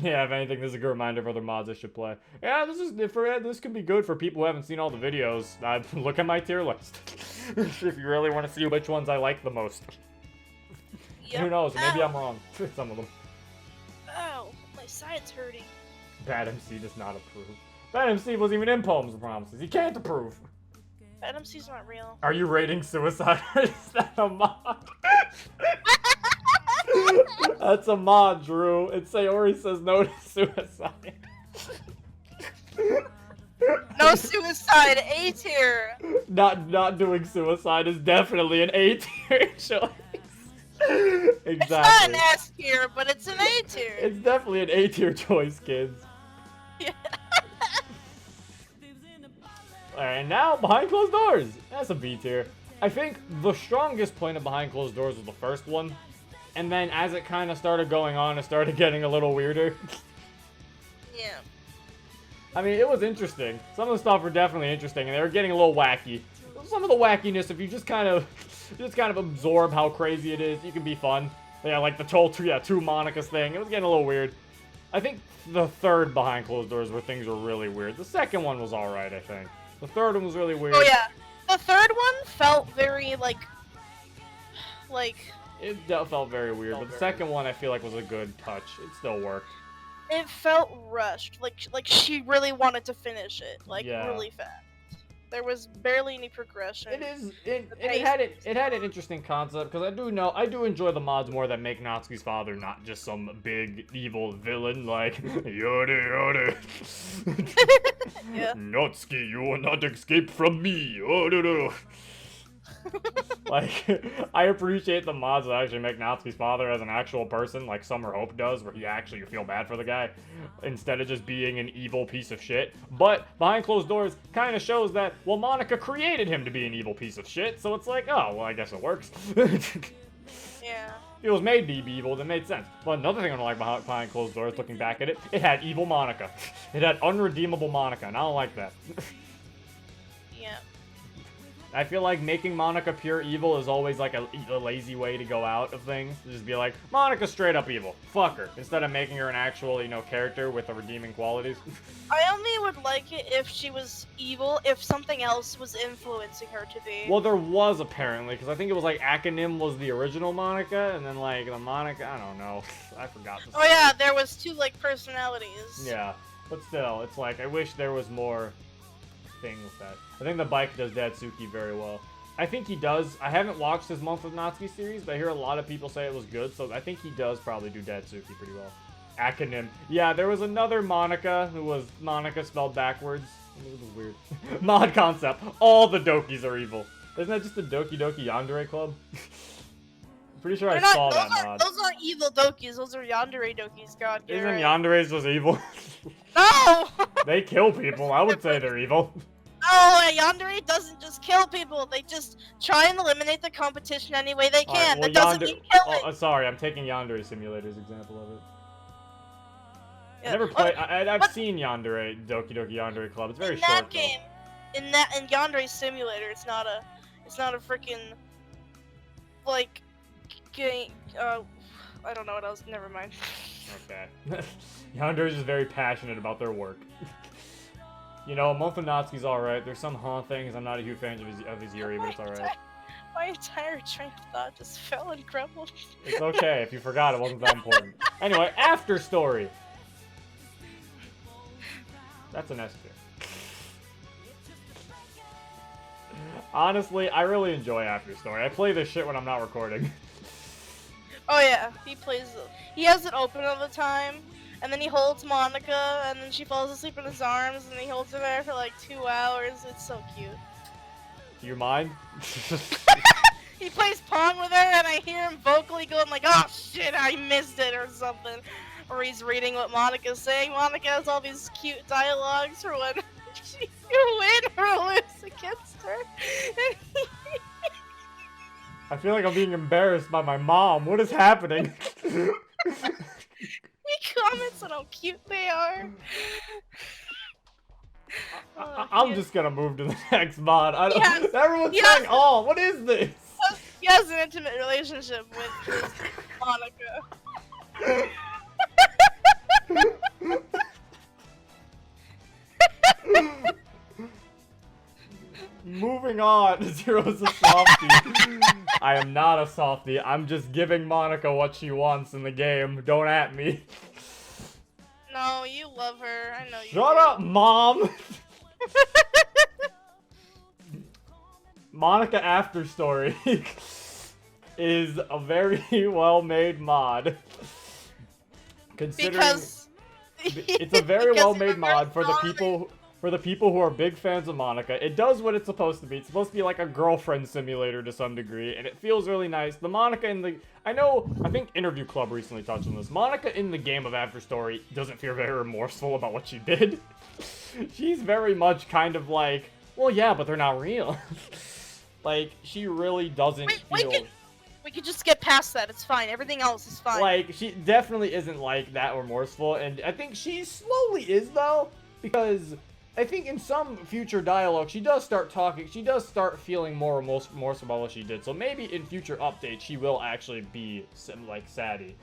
Yeah, if anything, this is a good reminder of other mods I should play. Yeah, this could be good for people who haven't seen all the videos. Look at my tier list. If you really want to see which ones I like the most. Yep. Who knows? Maybe Ow. I'm wrong. Some of them. Ow, my side's hurting. Bad MC does not approve. Bad MC wasn't even in Poems and Promises. He can't approve. Bad MC's not real. Are you rating suicide? Is that a mod? That's a mod, Drew. And Sayori says no to suicide. No suicide, A tier. Not doing suicide is definitely an A tier choice. Exactly. It's not an S tier, but it's an A tier. It's definitely an A tier choice, kids. Yeah. Alright, now Behind Closed Doors. That's a B tier. I think the strongest point of Behind Closed Doors was the first one. And then as it kind of started going on, it started getting a little weirder. Yeah. I mean, it was interesting. Some of the stuff were definitely interesting, and they were getting a little wacky. Some of the wackiness, if you just kind of absorb how crazy it is, you can be fun. Yeah, like the two Monica's thing. It was getting a little weird. I think the third Behind Closed Doors where things were really weird. The second one was alright, I think. The third one was really weird. Oh yeah. The third one felt very, like... It felt very weird, but the second one I feel like was a good touch. It still worked. It felt rushed. Like she really wanted to finish it. Yeah. Really fast. There was barely any progression. It had an interesting concept, because I do enjoy the mods more that make Natsuki's father not just some big evil villain like Yode. Yeah. Natsuki, you will not escape from me. Like, I appreciate the mods that actually make Natsuki's father as an actual person, like Summer Hope does, where you feel bad for the guy, instead of just being an evil piece of shit. But Behind Closed Doors kind of shows that, well, Monica created him to be an evil piece of shit, so it's like, oh, well, I guess it works. Yeah. It was made to be evil, that made sense. But another thing I don't like Behind Closed Doors, looking back at it, it had evil Monica. It had unredeemable Monica, and I don't like that. Yeah. I feel like making Monica pure evil is always like a lazy way to go out of things. Just be like, Monica's straight up evil. Fuck her. Instead of making her an actual, character with the redeeming qualities. I only would like it if she was evil, if something else was influencing her to be. Well, there was apparently, because I think it was like Akanim was the original Monica, and then like the Monica, I don't know. I forgot. Oh yeah, there was two personalities. Yeah, but still, it's like, I wish there was more thing with that. I think the bike does Datsuki very well. I think he does. I haven't watched his Month of Natsuki series, but I hear a lot of people say it was good, so I think he does probably do Datsuki pretty well. Akanim. Yeah, there was another Monica who was Monica spelled backwards. It was weird. Mod concept. All the Dokis are evil. Isn't that just the Doki Doki Yandere Club? I'm pretty sure I saw that mod. Those aren't evil Dokis, those are Yandere Dokis, god. Isn't Yandere's just evil? No! They kill people. I would say they're evil. No, Yandere doesn't just kill people, they just try and eliminate the competition any way they can. Right, well, that doesn't mean killing. Oh, sorry, I'm taking Yandere Simulator's example of it. Yeah. I never played. I've seen Yandere, Doki Doki Yandere Club. It's very short. In that game, in Yandere Simulator, it's not a freaking like game. I don't know what else. Never mind. Okay. Yandere's just very passionate about their work. Month of Natsuki's alright. There's some things I'm not a huge fan of his Yuri, but it's alright. My entire train of thought just fell and crumbled. It's okay. If you forgot, it wasn't that important. Anyway, After Story. That's an S tier. Honestly, I really enjoy After Story. I play this shit when I'm not recording. Oh yeah, he has it open all the time, and then he holds Monica, and then she falls asleep in his arms, and he holds her there for like 2 hours. It's so cute. Do you mind? He plays Pong with her, and I hear him vocally going like, "Oh shit, I missed it," or something. Or he's reading what Monica's saying. Monica has all these cute dialogues for when you win or lose against her. I feel like I'm being embarrassed by my mom. What is happening? He comments on how cute they are. I'm just gonna move to the next mod. Everyone's saying, "Oh, what is this?" He has an intimate relationship with Monica. Moving on, Zero's a softie. I am not a softie. I'm just giving Monica what she wants in the game. Don't at me. No, you love her. I know you. Shut up, Mom! Monica After Story is a very well-made mod. Considering Because it's a very because well-made it mod for the reverse people who are big fans of Monica. It does what it's supposed to be. It's supposed to be like a girlfriend simulator to some degree, and it feels really nice. The Monica in the I think Interview Club recently touched on this. Monica in the game of After Story doesn't feel very remorseful about what she did. She's very much kind of like, well, yeah, but they're not real. Like, she really doesn't feel... We could just get past that. It's fine. Everything else is fine. Like, she definitely isn't, like, that remorseful. And I think she slowly is, though. Because I think in some future dialogue, she does start talking. She does start feeling more remorse about what she did. So maybe in future updates, she will actually be, like, saddy.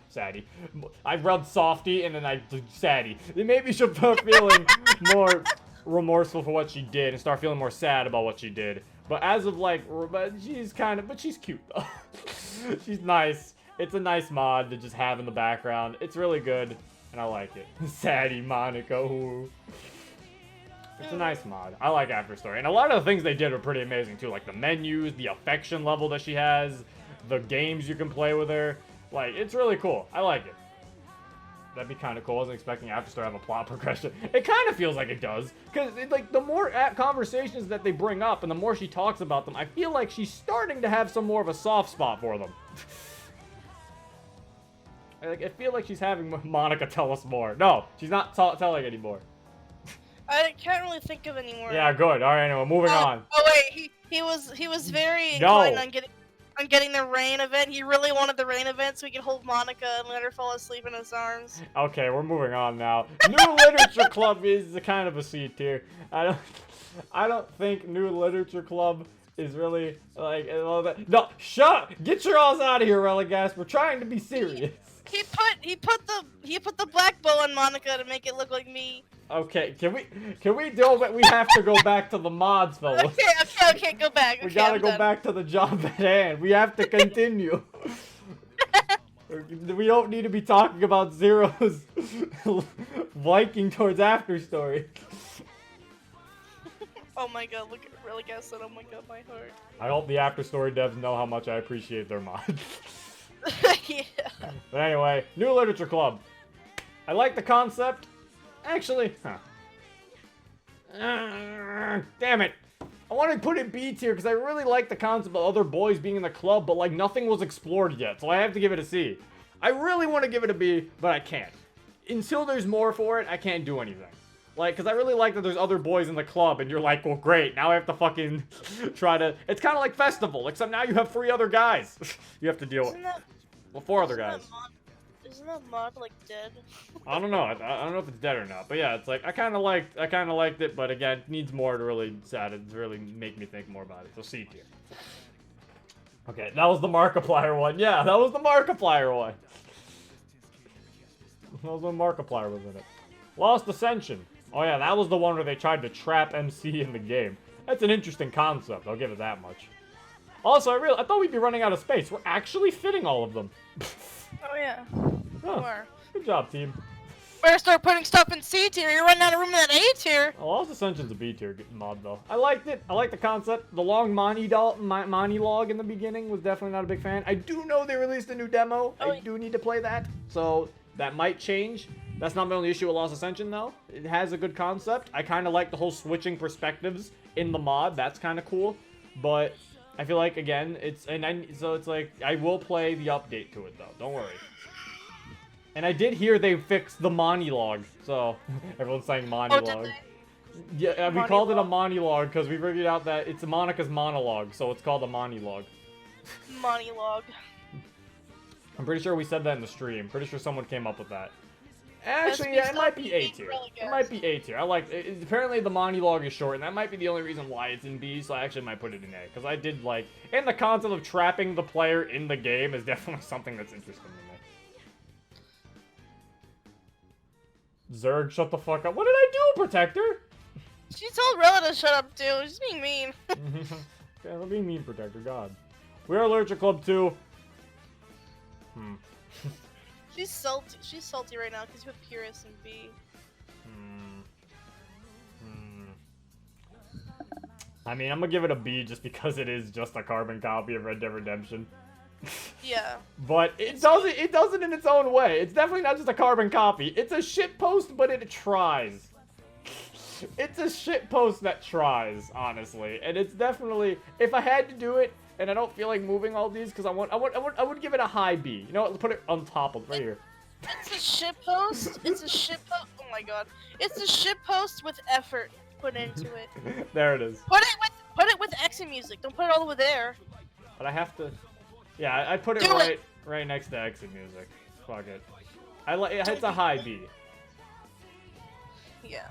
I read softy, and then I did saddy. Maybe she'll start feeling more remorseful for what she did and start feeling more sad about what she did. But as of like, she's cute though. She's nice. It's a nice mod to just have in the background. It's really good, and I like it. Saddy Monica, ooh. It's a nice mod. I like After Story. And a lot of the things they did are pretty amazing too. Like the menus, the affection level that she has, the games you can play with her. Like, it's really cool. I like it. That'd be kind of cool. I wasn't expecting After Story to have a plot progression. It kind of feels like it does. Because, like, the more conversations that they bring up and the more she talks about them, I feel like she's starting to have some more of a soft spot for them. I feel like she's having Monica tell us more. No, she's not telling anymore. I can't really think of any more. Yeah, good. All right, anyway, moving on. Oh wait, he was very inclined on getting the rain event. He really wanted the rain event so he could hold Monica and let her fall asleep in his arms. Okay, we're moving on now. New Literature Club is a kind of a C tier. I don't think New Literature Club is really like no. Shut up! Get your ass out of here, Religas. We're trying to be serious. He put the black bow on Monica to make it look like me. Okay, can we do it? We have to go back to the mods, fellas. Okay, go back. We gotta go back to the job at hand. We have to continue. We don't need to be talking about Zero's Viking towards After Story. Oh my god, look at really guess that. Oh my god, my heart. I hope the After Story devs know how much I appreciate their mods. Yeah. But anyway, New Literature Club. I like the concept. Actually, damn it. I want to put it B tier because I really like the concept of other boys being in the club, but like nothing was explored yet, so I have to give it a C. I really want to give it a B, but I can't. Until there's more for it, I can't do anything. Like, because I really like that there's other boys in the club, and you're like, well, great, now I have to fucking try to... It's kind of like Festival, except now you have 3 other guys you have to deal with. Well, 4 other guys. Isn't that mod, like, dead? I don't know. I don't know if it's dead or not. But yeah, it's like, I kind of liked it, but again, it needs more to really make me think more about it. So C tier. Okay, that was the Markiplier one. Yeah, that was the Markiplier one. That was when Markiplier was in it. Lost Ascension. Oh yeah, that was the one where they tried to trap MC in the game. That's an interesting concept, I'll give it that much. Also, I thought we'd be running out of space. We're actually fitting all of them. Oh yeah. Oh, good job, team. Better start putting stuff in C tier. You're running out of room in that A tier. Oh, Lost Ascension's a B tier mod though. I liked it. I like the concept. The long monologue in the beginning was definitely not a big fan. I do know they released a new demo. Oh, I do need to play that, so that might change. That's not my only issue with Lost Ascension though. It has a good concept. I kind of like the whole switching perspectives in the mod. That's kind of cool, but I feel like again, so it's like I will play the update to it though. Don't worry. And I did hear they fixed the monologue, so everyone's saying monologue. Oh, yeah, we called it a monologue because we figured out that it's Monica's monologue, so it's called a monologue. Monologue. I'm pretty sure we said that in the stream. Pretty sure someone came up with that. Actually, yeah, it might be A tier. It might be A tier. I like it. Apparently the monologue is short, and that might be the only reason why it's in B, so I actually might put it in A. Because I did like... And the concept of trapping the player in the game is definitely something that's interesting to me. Zerg, shut the fuck up. What did I do, Protector? She told Rella to shut up too. She's being mean. Yeah, let me mean protector, God. We're allergic club too. She's salty. She's salty right now because you have Purist and B. I mean, I'm gonna give it a B just because it is just a carbon copy of Red Dead Redemption. Yeah. But it does it in its own way. It's definitely not just a carbon copy. It's a shitpost, but it tries. It's a shitpost that tries, honestly. And it's definitely, if I had to do it, and I don't feel like moving all these because I would give it a high B. You know what? Put it on top of right here. It's a shitpost. It's a shitpost. Oh my god. It's a shitpost with effort put into it. There it is. Put it with exit music. Don't put it all the way there. But I have to. Yeah, I put it right next to exit music. Fuck it. It's a high B. Yeah.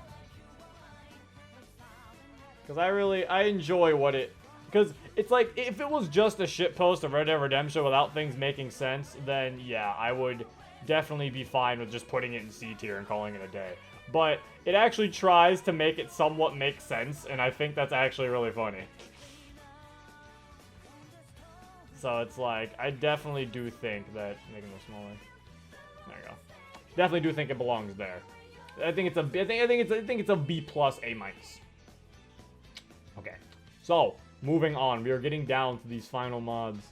Because I enjoy what it. Because it's like, if it was just a shitpost of Red Dead Redemption without things making sense, then yeah, I would definitely be fine with just putting it in C tier and calling it a day. But it actually tries to make it somewhat make sense, and I think that's actually really funny. So it's like, I definitely do think that, make it a little smaller. There you go. Definitely do think it belongs there. I think it's a B plus, A minus. Okay. So, moving on, we are getting down to these final mods.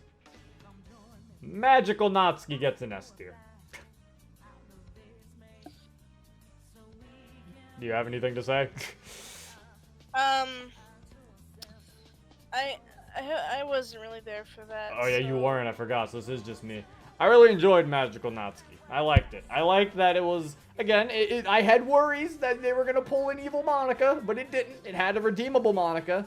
Magical Natsuki gets an S tier. Do you have anything to say? I wasn't really there for that. Oh yeah, you weren't, I forgot, so this is just me. I really enjoyed Magical Natsuki. I liked it. I liked that it was, again, I had worries that they were going to pull an evil Monica, but it didn't. It had a redeemable Monica.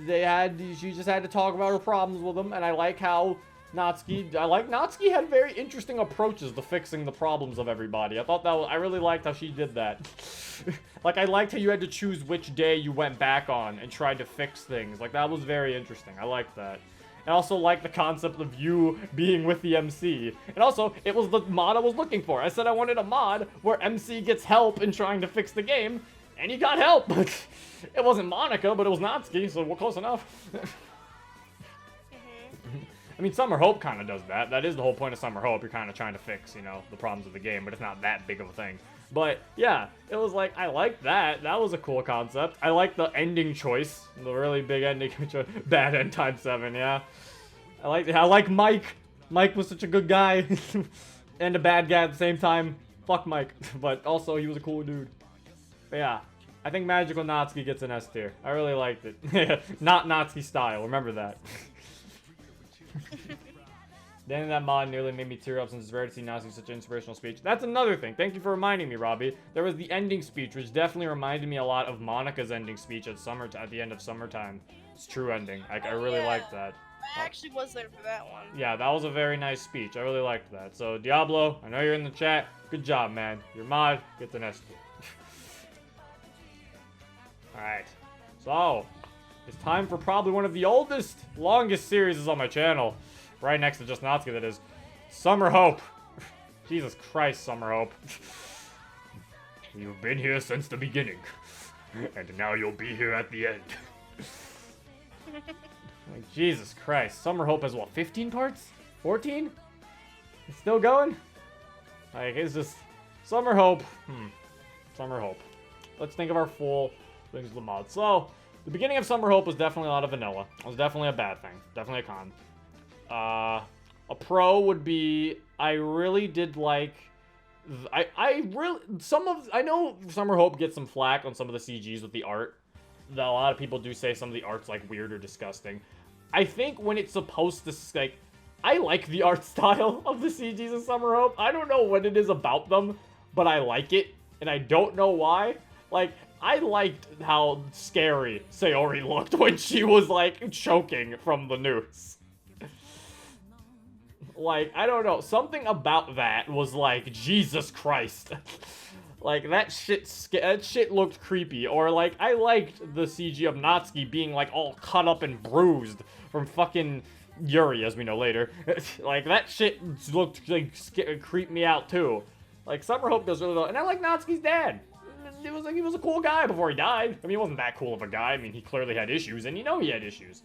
She just had to talk about her problems with them, and I like how Natsuki had very interesting approaches to fixing the problems of everybody. I really liked how she did that. Like, I liked how you had to choose which day you went back on and tried to fix things. Like, that was very interesting. I liked that. I also like the concept of you being with the MC. And also, it was the mod I was looking for. I said I wanted a mod where MC gets help in trying to fix the game, and he got help. It wasn't Monica, but it was Natsuki, so we're close enough. I mean, Summer Hope kind of does that. That is the whole point of Summer Hope. You're kind of trying to fix, you know, the problems of the game, but it's not that big of a thing. But, yeah, it was like, I liked that. That was a cool concept. I like the ending choice. The really big ending choice. Bad end times 7, yeah. I like Mike. Mike was such a good guy. And a bad guy at the same time. Fuck Mike. But also, he was a cool dude. But yeah, I think Magical Natsuki gets an S tier. I really liked it. Not Natsuki style, remember that. The end of that mod nearly made me tear up since it's rare to see Natsuki such an inspirational speech. That's another thing. Thank you for reminding me, Robbie. There was the ending speech, which definitely reminded me a lot of Monica's ending speech at the end of Summertime. It's true ending. I really liked that. I actually was there for that one. Yeah, that was a very nice speech. I really liked that. So, Diablo, I know you're in the chat. Good job, man. Your mod gets an S tier. Alright. So, it's time for probably one of the oldest, longest series on my channel. Right next to just Natsuki, that is. Summer Hope. Jesus Christ, Summer Hope. You've been here since the beginning. And now you'll be here at the end. Like, Jesus Christ. Summer Hope has, what, 15 parts? 14? It's still going? Like, it's just... Summer Hope. Summer Hope. Let's think of our full things of the mod. So, the beginning of Summer Hope was definitely a lot of vanilla. It was definitely a bad thing. Definitely a con. A pro would be, I really did like... I know Summer Hope gets some flack on some of the CGs with the art. A lot of people do say some of the art's, like, weird or disgusting. I think when it's supposed to, like... I like the art style of the CGs of Summer Hope. I don't know what it is about them, but I like it, and I don't know why. Like, I liked how scary Sayori looked when she was, like, choking from the noose. Like, I don't know. Something about that was like, Jesus Christ. Like, that shit looked creepy. Or, like, I liked the CG of Natsuki being, like, all cut up and bruised from fucking Yuri, as we know later. Like, that shit looked, like, creeped me out, too. Like, Summer Hope does really well. And I like Natsuki's dad. it was like he was a cool guy before he died. I mean, he wasn't that cool of a guy. I mean, he clearly had issues, and you know he had issues.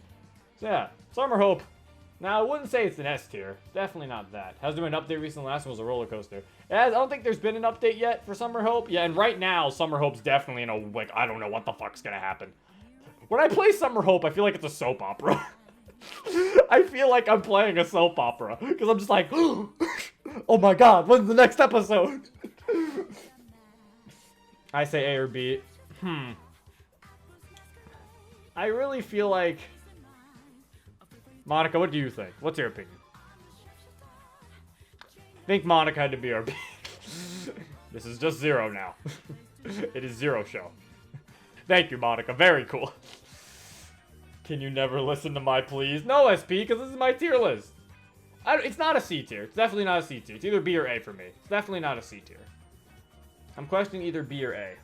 So yeah, Summer Hope. Now, I wouldn't say it's an S tier. Definitely not that. Has there been an update recently? Last one was a roller coaster. I don't think there's been an update yet for Summer Hope. Yeah, and right now, Summer Hope's definitely in a, like, I don't know what the fuck's gonna happen. When I play Summer Hope, I feel like it's a soap opera. I feel like I'm playing a soap opera. Because I'm just like, oh my god, when's the next episode? I say A or B. I really feel like... Monica, what do you think? What's your opinion? I think Monica had to be our B. This is just 0 now. It is 0 show. Thank you, Monica. Very cool. Can you never listen to my pleas? No, SP, because this is my tier list. It's not a C tier. It's definitely not a C tier. It's either B or A for me. It's definitely not a C tier. I'm questioning either B or A.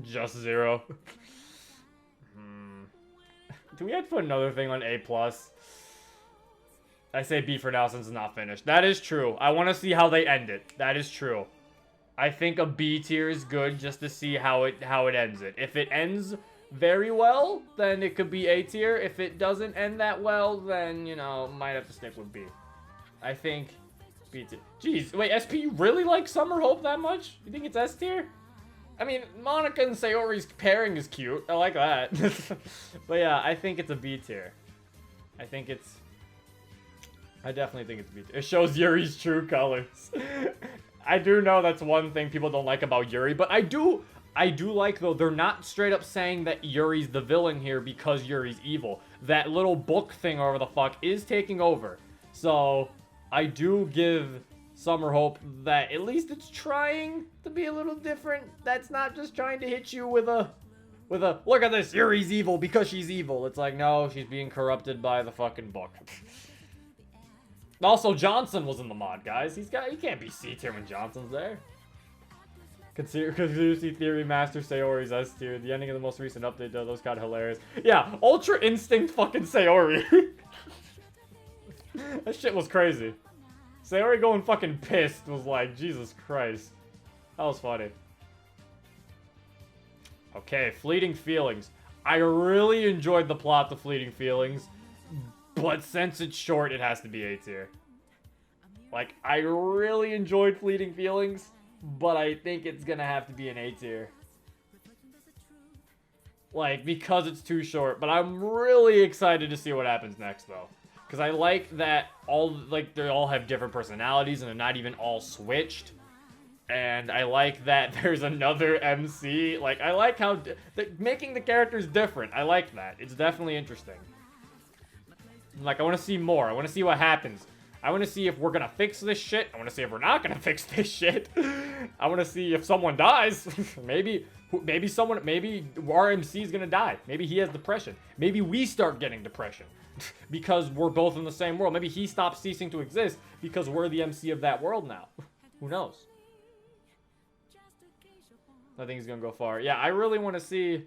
Just 0. Do we have to put another thing on A+? I say B for now since it's not finished. That is true. I want to see how they end it. That is true. I think a B tier is good just to see how it ends it. If it ends very well, then it could be A tier. If it doesn't end that well, then, you know, might have to stick with B. I think B tier. Jeez, wait, SP, you really like Summer Hope that much? You think it's S tier? I mean, Monica and Sayori's pairing is cute. I like that. But yeah, I think it's a B tier. I definitely think it's B tier. It shows Yuri's true colors. I do know that's one thing people don't like about Yuri, but I do like, though, they're not straight up saying that Yuri's the villain here because Yuri's evil. That little book thing or whatever the fuck is taking over. So, I do give Summer Hope that at least it's trying to be a little different. That's not just trying to hit you with a look at this, Yuri's evil because she's evil. It's like, no, she's being corrupted by the fucking book. Also, Johnson was in the mod, guys. He can't be C tier when Johnson's there. Conspiracy Theory Master Sayori's S tier. The ending of the most recent update, though, that was kind of hilarious. Yeah, Ultra Instinct fucking Sayori. That shit was crazy. Sayori going fucking pissed was like, Jesus Christ. That was funny. Okay, Fleeting Feelings. I really enjoyed the plot to Fleeting Feelings, but since it's short, it has to be A tier. Like, I really enjoyed Fleeting Feelings, but I think it's gonna have to be an A tier. Like, because it's too short, but I'm really excited to see what happens next, though. Because I like that they all have different personalities and they're not even all switched. And I like that there's another MC. Like, I like how making the characters different. I like that. It's definitely interesting. Like, I want to see more. I want to see what happens. I want to see if we're going to fix this shit. I want to see if we're not going to fix this shit. I want to see if someone dies. maybe our MC is going to die. Maybe he has depression. Maybe we start getting depression. Because we're both in the same world. Maybe he stops ceasing to exist because we're the MC of that world now. Who knows? I think he's gonna go far. Yeah, I really want to see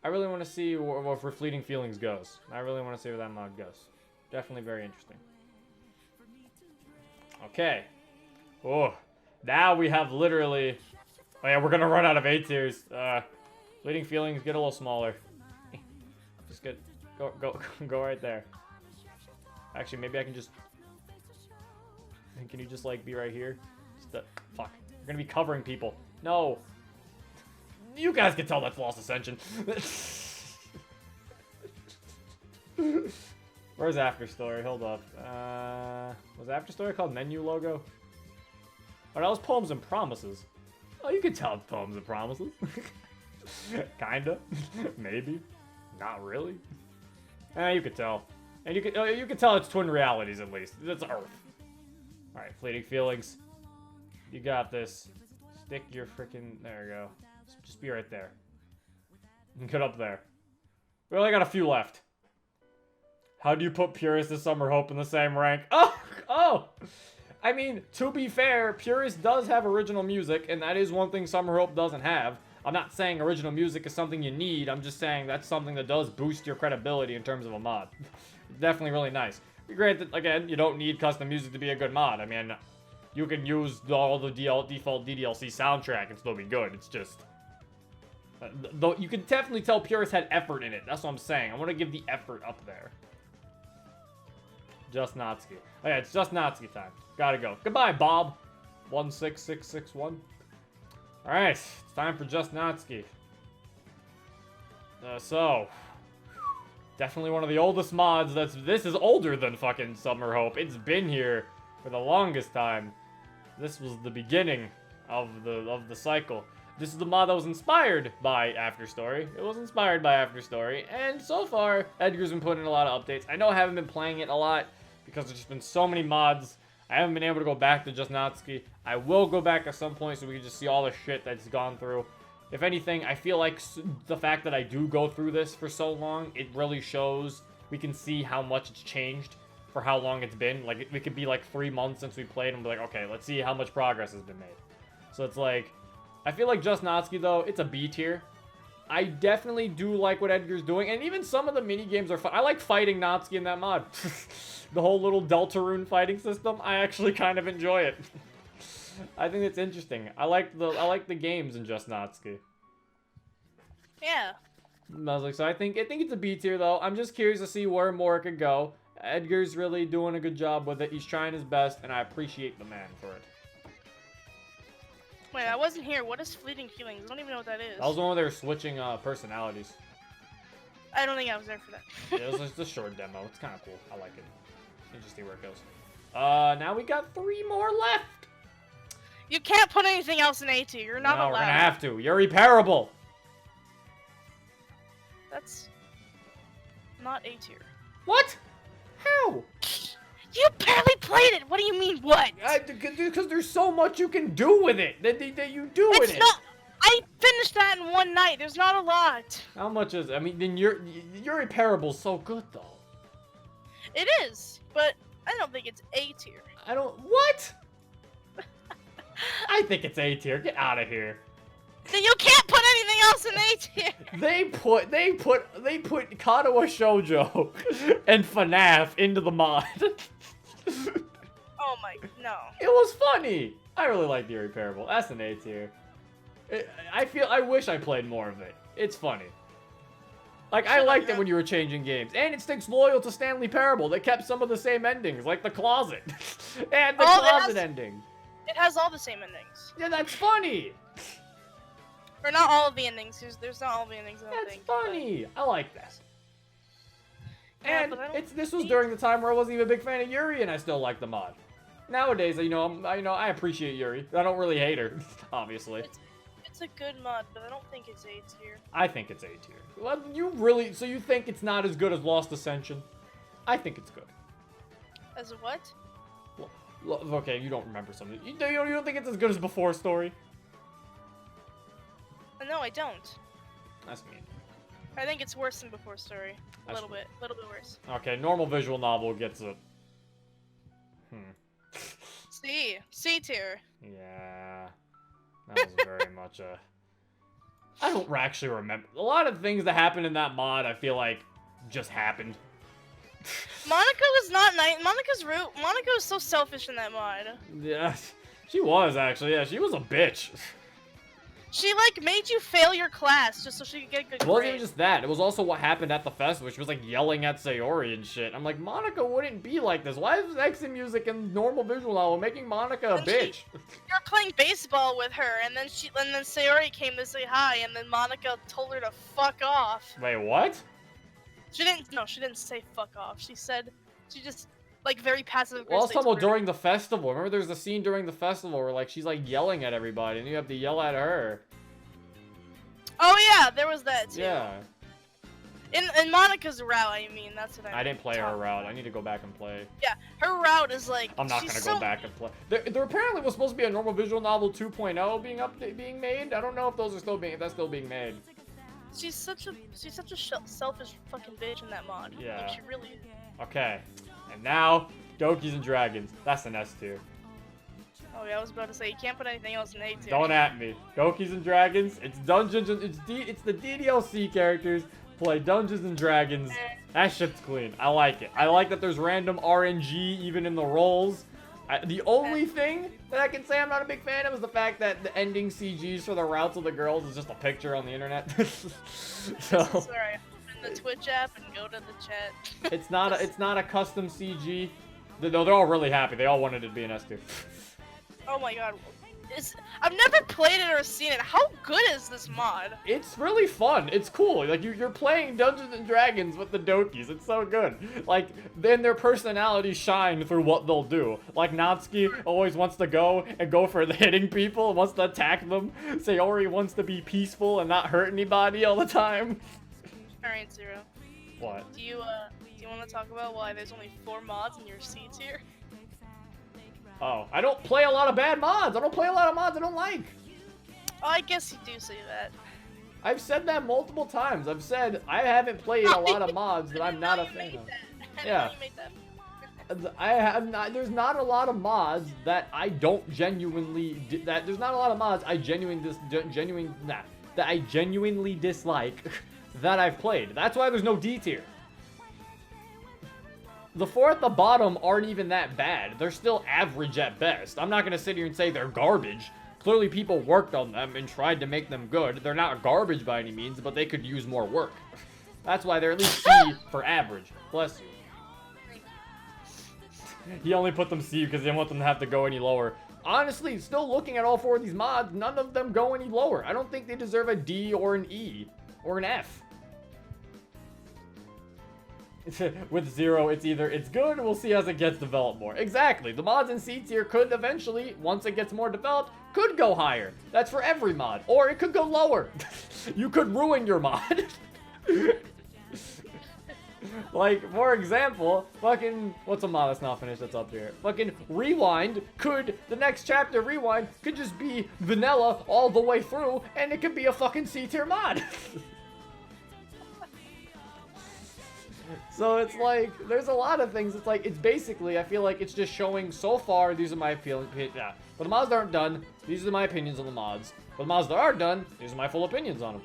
where Fleeting Feelings goes. I really want to see where that mod goes. Definitely very interesting. Okay. Oh, now we have literally. Oh yeah, we're gonna run out of A tiers. Fleeting Feelings, get a little smaller. Just get. Go right there. Actually, maybe I can just... Can you just, like, be right here? Fuck. You're gonna be covering people. No. You guys can tell that's Lost Ascension. Where's After Story? Hold up. Was After Story called Menu Logo? Oh, that was Poems and Promises. Oh, you can tell it's Poems and Promises. Kinda. Maybe. Not really. You could tell. And you could tell it's Twin Realities, at least. It's Earth. Alright, Fleeting Feelings. You got this. Stick your freaking... There you go. Just be right there. Get up there. We only got a few left. How do you put Purist and Summer Hope in the same rank? Oh! I mean, to be fair, Purist does have original music, and that is one thing Summer Hope doesn't have. I'm not saying original music is something you need. I'm just saying that's something that does boost your credibility in terms of a mod. It's definitely really nice. Granted, again, you don't need custom music to be a good mod. I mean, you can use all the default DDLC soundtrack and still be good. It's just... though you can definitely tell Purist had effort in it. That's what I'm saying. I want to give the effort up there. Just Natsuki. Oh yeah, it's just Natsuki time. Gotta go. Goodbye, Bob. 16661. Alright, it's time for Just Natsuki. So... definitely one of the oldest mods. This is older than fucking Summer Hope. It's been here for the longest time. This was the beginning of the cycle. This is the mod that was inspired by After Story. It was inspired by After Story, and so far, Edgar's been putting in a lot of updates. I know I haven't been playing it a lot, because there's just been so many mods. I haven't been able to go back to Just Natsuki. I will go back at some point so we can just see all the shit that's gone through. If anything, I feel like the fact that I do go through this for so long, it really shows. We can see how much it's changed for how long it's been. Like, it could be like 3 months since we played and be like, okay, let's see how much progress has been made. So it's like, I feel like Just Natsuki, though, it's a B tier. I definitely do like what Edgar's doing, and even some of the mini-games are fun. I like fighting Natsuki in that mod. The whole little Deltarune fighting system, I actually kind of enjoy it. I think it's interesting. I like the games in Just Natsuki. Yeah. I was like, so I think it's a B tier though. I'm just curious to see where more it could go. Edgar's really doing a good job with it. He's trying his best, and I appreciate the man for it. Wait, I wasn't here. What is Fleeting Feelings? I don't even know what that is. That was the one where they were switching personalities. I don't think I was there for that. Yeah, it was just a short demo. It's kind of cool. I like it. Interesting where it goes. Now we got 3 more left. You can't put anything else in A tier. You're not allowed. We're gonna have to. You're repairable. That's not A tier. What? How? You barely played it. What do you mean, what? Because there's so much you can do with it that you do with it. It's not. I finished that in one night. There's not a lot. How much is? I mean, then your repairable's so good though. It is, but I don't think it's A tier. I don't. What? I think it's A tier. Get out of here. Then you can't put anything else in A tier. They put Katawa Shoujo and FNAF into the mod. Oh my, no. It was funny. I really like the Irreparable. That's an A tier. I wish I played more of it. It's funny. Like, I liked it when you were changing games. And it sticks loyal to Stanley Parable. They kept some of the same endings, like the closet. And the closet ending. It has all the same endings. Yeah, that's funny. Or not all of the endings. There's not all the endings, I don't think. That's funny. I like that. Yeah, And this was during the time where I wasn't even a big fan of Yuri, and I still like the mod. Nowadays, I appreciate Yuri. I don't really hate her, obviously. It's a good mod, but I don't think it's A tier. I think it's A tier. Well, so you think it's not as good as Lost Ascension? I think it's good. As a what? Well, okay, you don't remember something. You don't think it's as good as Before Story? No, I don't. That's mean. I think it's worse than Before Story. A little bit worse. Okay, normal visual novel gets a... C tier. Yeah. That was very much a... I don't actually remember. A lot of things that happened in that mod, I feel like, just happened. Monica was not nice. Monica was so selfish in that mod. Yeah, she was actually. Yeah, she was a bitch. She, like, made you fail your class just so she could get good grades. It wasn't even just that. It was also what happened at the festival. She was, like, yelling at Sayori and shit. I'm like, Monica wouldn't be like this. Why is exit music and normal visual novel making Monica a bitch? You're playing baseball with her, and then Sayori came to say hi, and then Monica told her to fuck off. Wait, what? She didn't say fuck off. She just, like, very passive. Well, I was talking about during the festival. Remember there's a scene during the festival where, like, she's, like, yelling at everybody, and you have to yell at her. Oh, yeah, there was that, too. Yeah. In Monica's route, I mean, that's what I didn't play her route. I need to go back and play. Yeah, her route is, like, I'm not gonna go back and play. There apparently was supposed to be a normal visual novel 2.0 being made. I don't know if those are that's still being made. She's such a selfish fucking bitch in that mod. Yeah. Like, she really is. Okay. And now, Dokis and Dragons. That's an S tier. Oh yeah, I was about to say, you can't put anything else in A tier. Don't at me. Dokis and Dragons, it's Dungeons and... It's the DDLC characters play Dungeons and Dragons. That shit's clean. I like it. I like that there's random RNG even in the roles. The only thing that I can say I'm not a big fan of is the fact that the ending CGs for the routes of the girls is just a picture on the internet. So Sorry, open the Twitch app and go to the chat. it's not a custom CG. No, they're all really happy. They all wanted it to be an S tier. Oh my god. I've never played it or seen it. How good is this mod? It's really fun. It's cool. Like you're playing Dungeons and Dragons with the Dokis. It's so good. Like then their personalities shine through what they'll do. Like Natsuki always wants to go for the hitting people, wants to attack them. Sayori wants to be peaceful and not hurt anybody all the time. Alright, Zero. What? Do you want to talk about why there's only 4 mods in your C tier? Oh, I don't play a lot of bad mods. I don't play a lot of mods I don't like. Oh, I guess you do say that. I've said that multiple times. I've said I haven't played a lot of mods that I'm not a fan of. Yeah. There's not a lot of mods that I don't genuinely there's not a lot of mods I genuinely dislike that I've played. That's why there's no D tier. The 4 at the bottom aren't even that bad. They're still average at best. I'm not gonna sit here and say they're garbage. Clearly people worked on them and tried to make them good. They're not garbage by any means, but they could use more work. That's why they're at least C for average. Bless you. He only put them C because he didn't want them to have to go any lower. Honestly, still looking at all 4 of these mods, none of them go any lower. I don't think they deserve a D or an E or an F. With Zero, it's either it's good, we'll see as it gets developed more. Exactly. The mods in C tier could eventually, once it gets more developed, could go higher. That's for every mod. Or it could go lower. You could ruin your mod. Like, for example, fucking, what's a mod that's not finished that's up here? Fucking Rewind the next chapter of Rewind could just be vanilla all the way through, and it could be a fucking C tier mod. So it's like, there's a lot of things. It's like, it's basically, I feel like it's just showing so far, these are my feelings. Yeah. But the mods that aren't done, these are my opinions on the mods. But the mods that are done, these are my full opinions on them.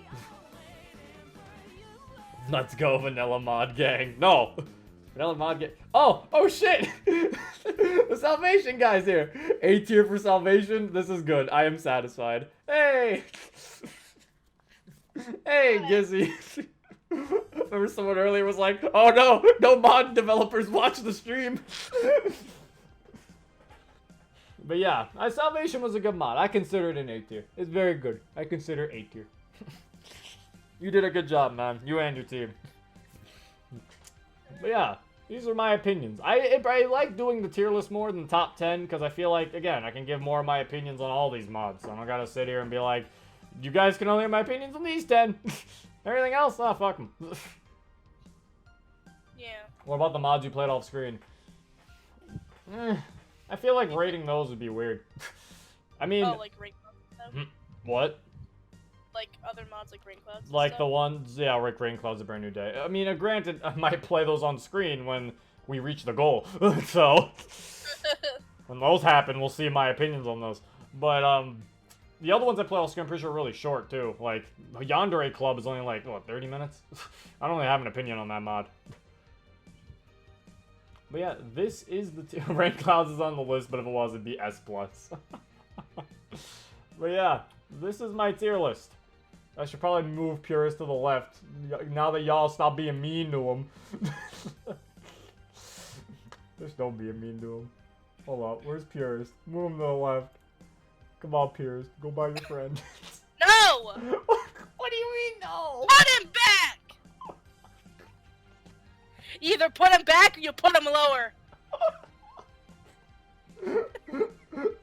Let's go, vanilla mod gang. No. Vanilla mod gang. Oh shit. The Salvation guy's here. A tier for Salvation. This is good. I am satisfied. Hey. Hey, Gizzy. Remember someone earlier was like, oh no mod developers watch the stream. But yeah, Salvation was a good mod. I consider it an A tier. It's very good. I consider A tier. You did a good job, man. You and your team. But yeah, these are my opinions. I like doing the tier list more than the top 10 because I feel like, again, I can give more of my opinions on all these mods. So I don't gotta sit here and be like, you guys can only have my opinions on these 10. Everything else, oh, fuck them. Yeah. What about the mods you played off screen? I feel like rating those would be weird. I mean... Oh, like Rain Clouds and stuff? What? Like other mods like Rain Clouds and Like stuff? the ones, yeah, like Rain Clouds, A Brand New Day. I mean, granted, I might play those on screen when we reach the goal. So, when those happen, we'll see my opinions on those. But, the other ones I play off screen, I'm pretty sure are really short, too. Like, Yandere Club is only like, what, 30 minutes? I don't really have an opinion on that mod. But yeah, this is the Rain Clouds is on the list, but if it was, it'd be S+. But yeah, this is my tier list. I should probably move Purist to the left, now that y'all stop being mean to him. Just don't be mean to him. Hold up, where's Purist? Move him to the left. Come on, Purist, go by your friend. No! What do you mean, no? Put him back! Either put him back or you put him lower.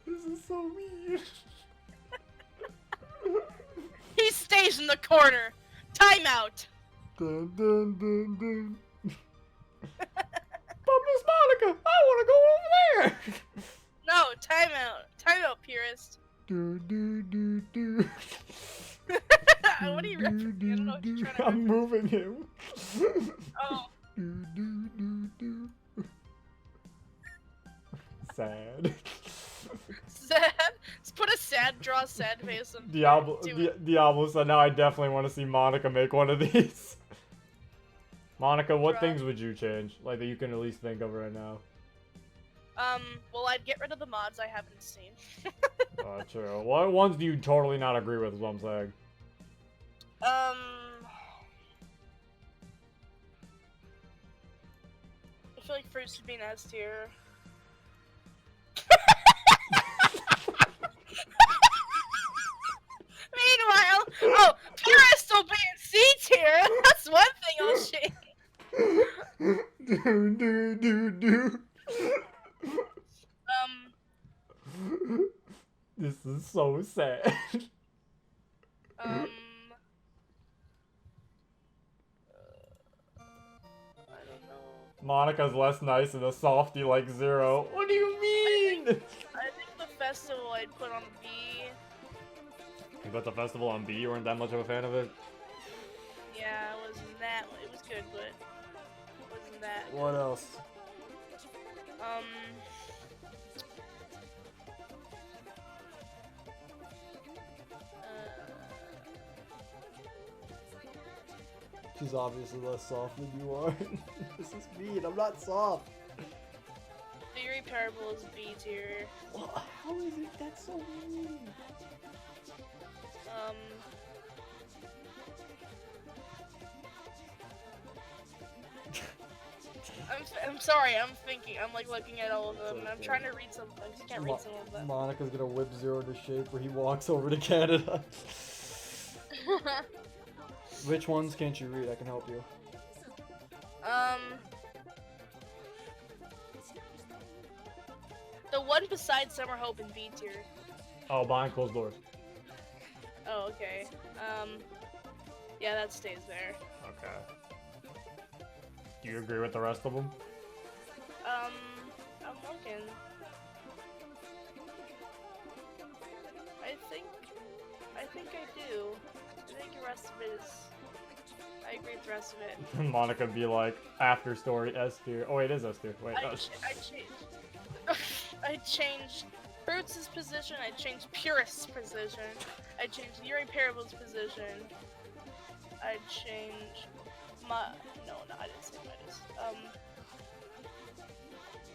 This is so mean. He stays in the corner. Timeout. Dun, dun, dun, dun. But Miss Monica, I want to go over there. No, timeout. Timeout, Purist. Do, do, do, do. What are you referencing? I don't know what you're trying to I'm moving him. Oh. Do, do, do, do. Sad. Sad? Let's put a sad, draw a sad face on. Diablo said, now I definitely want to see Monica make one of these. Monica, what Bruh. things would you change? Like, that you can at least think of right now. Well, I'd get rid of the mods I haven't seen. True. What ones do you totally not agree with, is what I'm saying? I feel like fruit should be an S tier. Meanwhile, oh, Purist will be in C tier. That's one thing I'll change. This is so sad. I don't know. Monica's less nice and a softy like Zero. What do you mean? I think the festival I'd put on B. You put the festival on B? You weren't that much of a fan of it? Yeah, it wasn't that. It was good, but it wasn't that. What else? She's obviously less soft than you are. This is mean. I'm not soft. Theory Parable is B tier. Well, how is it? That's so mean. I'm sorry, I'm thinking. I'm like looking at all of them, and I'm trying to read some things. I can't read some of them. Monica's gonna whip Zero into shape where he walks over to Canada. Which ones can't you read? I can help you. The one beside Summer Hope in B tier. Oh, behind closed doors. Oh, okay. Yeah, that stays there. Okay. Do you agree with the rest of them? I'm looking. I think I do. I think the rest of it is... I agree with the rest of it. Monica be like, after story, S tier. Oh, wait, it is S tier. Wait, I changed Fruits' position, I changed Purist's position, I changed Yuri Parable's position, I changed no, I didn't say Midas.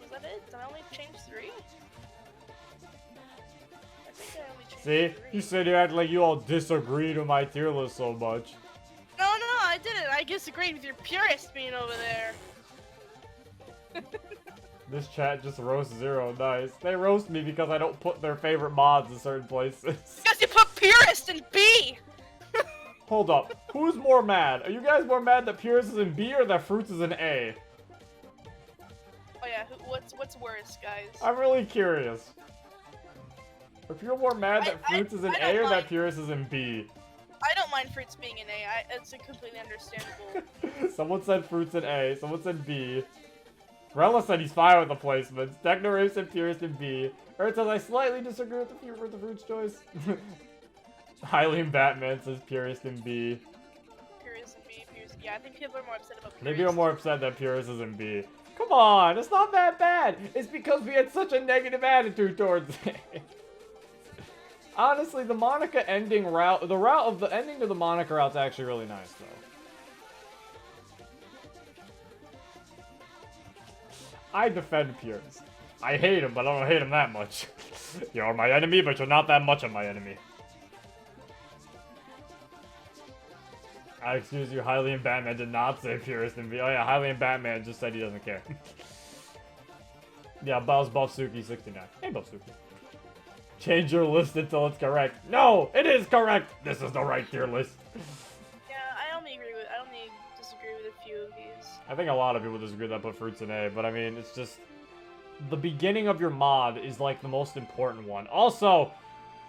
Was that it? Did I only change 3? I think I only changed 3. See? You said you act like you all disagreed with my tier list so much. No, I didn't. I disagreed with your Purist being over there. This chat just roasts Zero. Nice. They roast me because I don't put their favorite mods in certain places. Because you put Purist in B! Hold up. Who's more mad? Are you guys more mad that Purist is in B or that Fruits is in A? Oh yeah, what's worse, guys? I'm really curious. If you're more mad that Fruits is in A or that Purist is in B? I don't mind Fruits being in A. It's completely understandable. Someone said Fruits in A. Someone said B. Rella said he's fine with the placements. Technorape said Purist in B. Earth says I slightly disagree with the Fruits choice. Hylian Batman says Purist in B. Purist in B. Purist. Yeah, I think people are more upset about Purist. Maybe I'm more upset that Purist is in B. Come on, it's not that bad. It's because we had such a negative attitude towards it. Honestly, the Monica ending route, the ending to the Monica route's actually really nice, though. I defend Purist. I hate him, but I don't hate him that much. You're my enemy, but you're not that much of my enemy. Excuse you, Hylian Batman did not say Purist in B. Oh yeah, Hylian Batman just said he doesn't care. Yeah, Bow's Buffsuki69. Hey, Buffsuki. Change your list until it's correct. No, it is correct. This is the right tier list. Yeah, I only disagree with a few of these. I think a lot of people disagree that I put Fruits in A, but I mean, it's just the beginning of your mod is like the most important one. Also,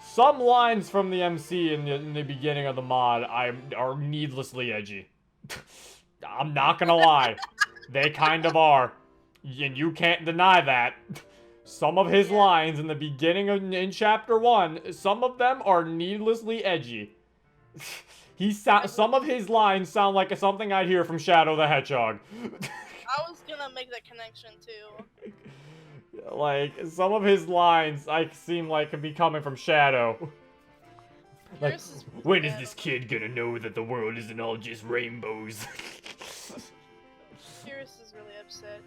some lines from the MC in the beginning of the mod are needlessly edgy. I'm not gonna lie, they kind of are, and you can't deny that. Some of his lines in the beginning in chapter 1, some of them are needlessly edgy. Some of his lines sound like something I'd hear from Shadow the Hedgehog. I was gonna make that connection too. Like, some of his lines seem like could be coming from Shadow. Like, when is this kid gonna know that the world isn't all just rainbows? upset.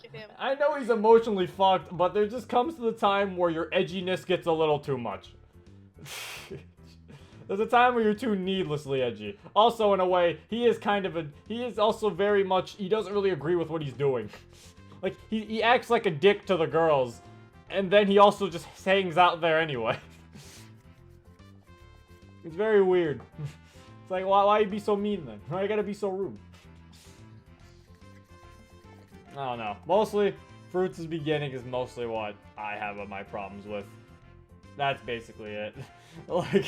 Get him. I know he's emotionally fucked, but there just comes to the time where your edginess gets a little too much. There's a time where you're too needlessly edgy. Also, in a way, he is also very much, he doesn't really agree with what he's doing. Like, he acts like a dick to the girls, and then he also just hangs out there anyway. It's very weird. It's like, why you be so mean then? Why you gotta be so rude? I don't know. Mostly, Fruits' beginning is mostly what I have my problems with. That's basically it. Like,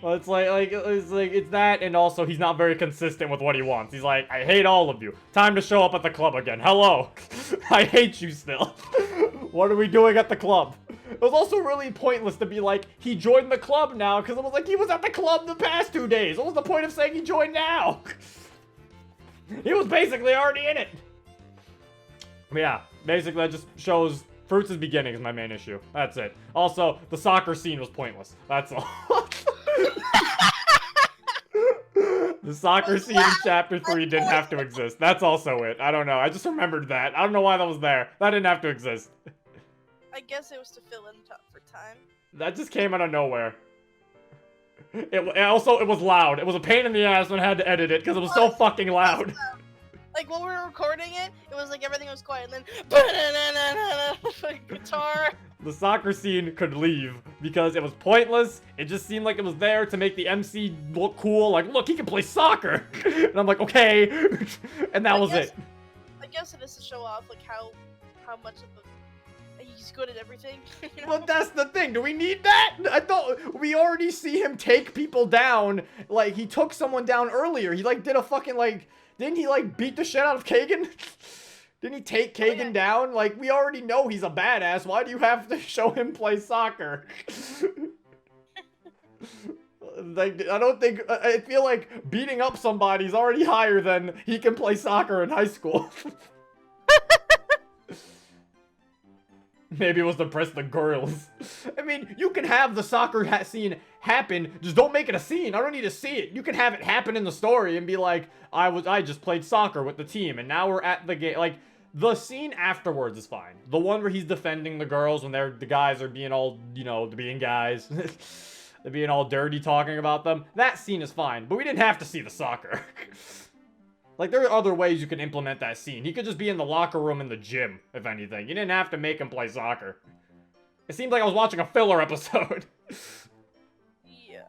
well, it's that, and also he's not very consistent with what he wants. He's like, I hate all of you. Time to show up at the club again. Hello. I hate you still. What are we doing at the club? It was also really pointless to be like, he joined the club now, because it was like, he was at the club the past 2 days. What was the point of saying he joined now? He was basically already in it. But yeah, basically that just shows Fruits' beginning is my main issue. That's it. Also, the soccer scene was pointless. That's all. The soccer scene in Chapter 3 didn't have to exist. That's also it. I don't know. I just remembered that. I don't know why that was there. That didn't have to exist. I guess it was to fill in for time. That just came out of nowhere. It was loud. It was a pain in the ass when I had to edit it because it was so fucking loud. Like when we were recording it, it was like everything was quiet, and then guitar. The soccer scene could leave because it was pointless. It just seemed like it was there to make the MC look cool. Like, look, he can play soccer. And I'm like, okay. And that was it. I guess it is to show off like how much of he's good at everything. You know? Well, that's the thing. Do we need that? I thought we already see him take people down. Like, he took someone down earlier. He like did a fucking like. Didn't he, like, beat the shit out of Kagan? Didn't he take Kagan down? Like, we already know he's a badass. Why do you have to show him play soccer? Like, I feel like beating up somebody's already higher than he can play soccer in high school. Maybe it was to impress the girls. I mean, you can have the soccer scene happen, just don't make it a scene. I don't need to see it. You can have it happen in the story and be like, I just played soccer with the team and now we're at the game. Like, the scene afterwards is fine. The one where he's defending the girls when the guys are being all, you know, being guys. They're being all dirty talking about them. That scene is fine, but we didn't have to see the soccer. Like, there are other ways you can implement that scene. He could just be in the locker room in the gym, if anything. You didn't have to make him play soccer. It seemed like I was watching a filler episode. Yeah.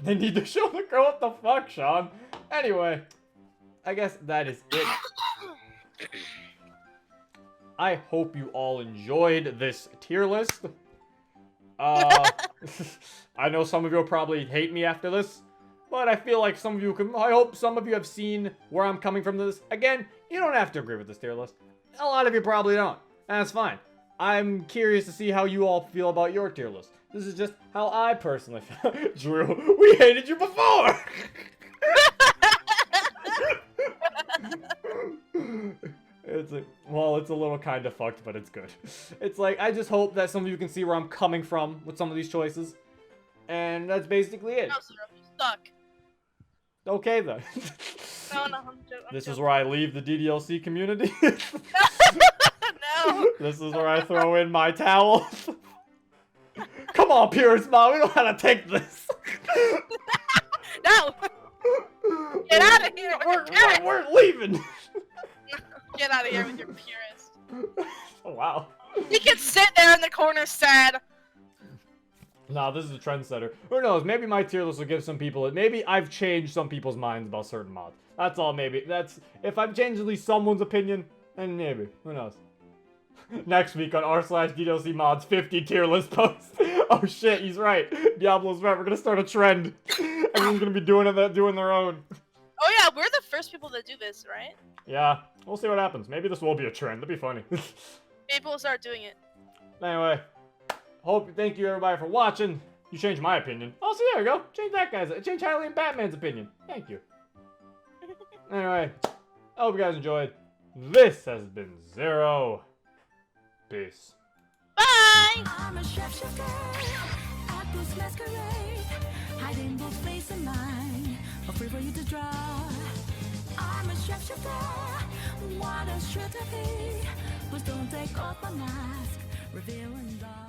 They need to show the girl what the fuck, Sean. Anyway, I guess that is it. I hope you all enjoyed this tier list. I know some of you will probably hate me after this. But I feel like some of you can, I hope some of you have seen where I'm coming from this. Again, you don't have to agree with this tier list. A lot of you probably don't. And that's fine. I'm curious to see how you all feel about your tier list. This is just how I personally feel. Drew, we hated you before! It's like, well, it's a little kind of fucked, but it's good. It's like, I just hope that some of you can see where I'm coming from with some of these choices. And that's basically it. No, sir, I'm stuck. Okay then. No, I'm This is where I leave the DDLC community. No. This is where I throw in my towel. Come on, Purist Mom, we know how to take this. No. Get out of here. We're leaving. Get out of here with your Purist. Oh, wow. You can sit there in the corner sad. Nah, this is a trendsetter. Who knows? Maybe my tier list will give some people. Maybe I've changed some people's minds about certain mods. That's all. Maybe if I've changed at least someone's opinion, then maybe. Who knows? Next week on r/DDLC mods 50 tier list posts. Oh shit, he's right. Diablo's right. We're gonna start a trend. Everyone's gonna be doing their own. Oh yeah, we're the first people to do this, right? Yeah, we'll see what happens. Maybe this will be a trend. That'd be funny. People start doing it. Anyway. Thank you everybody for watching. You changed my opinion. Oh, so there we go. Change that guy's. Change Harley and Batman's opinion. Thank you. Anyway, I hope you guys enjoyed. This has been Zero. Peace. Bye! I'm a chef at this masquerade, hiding both face and mind. free for you to draw. I'm a shapeshifter, what a should I be? Please don't take off my mask, revealing dark.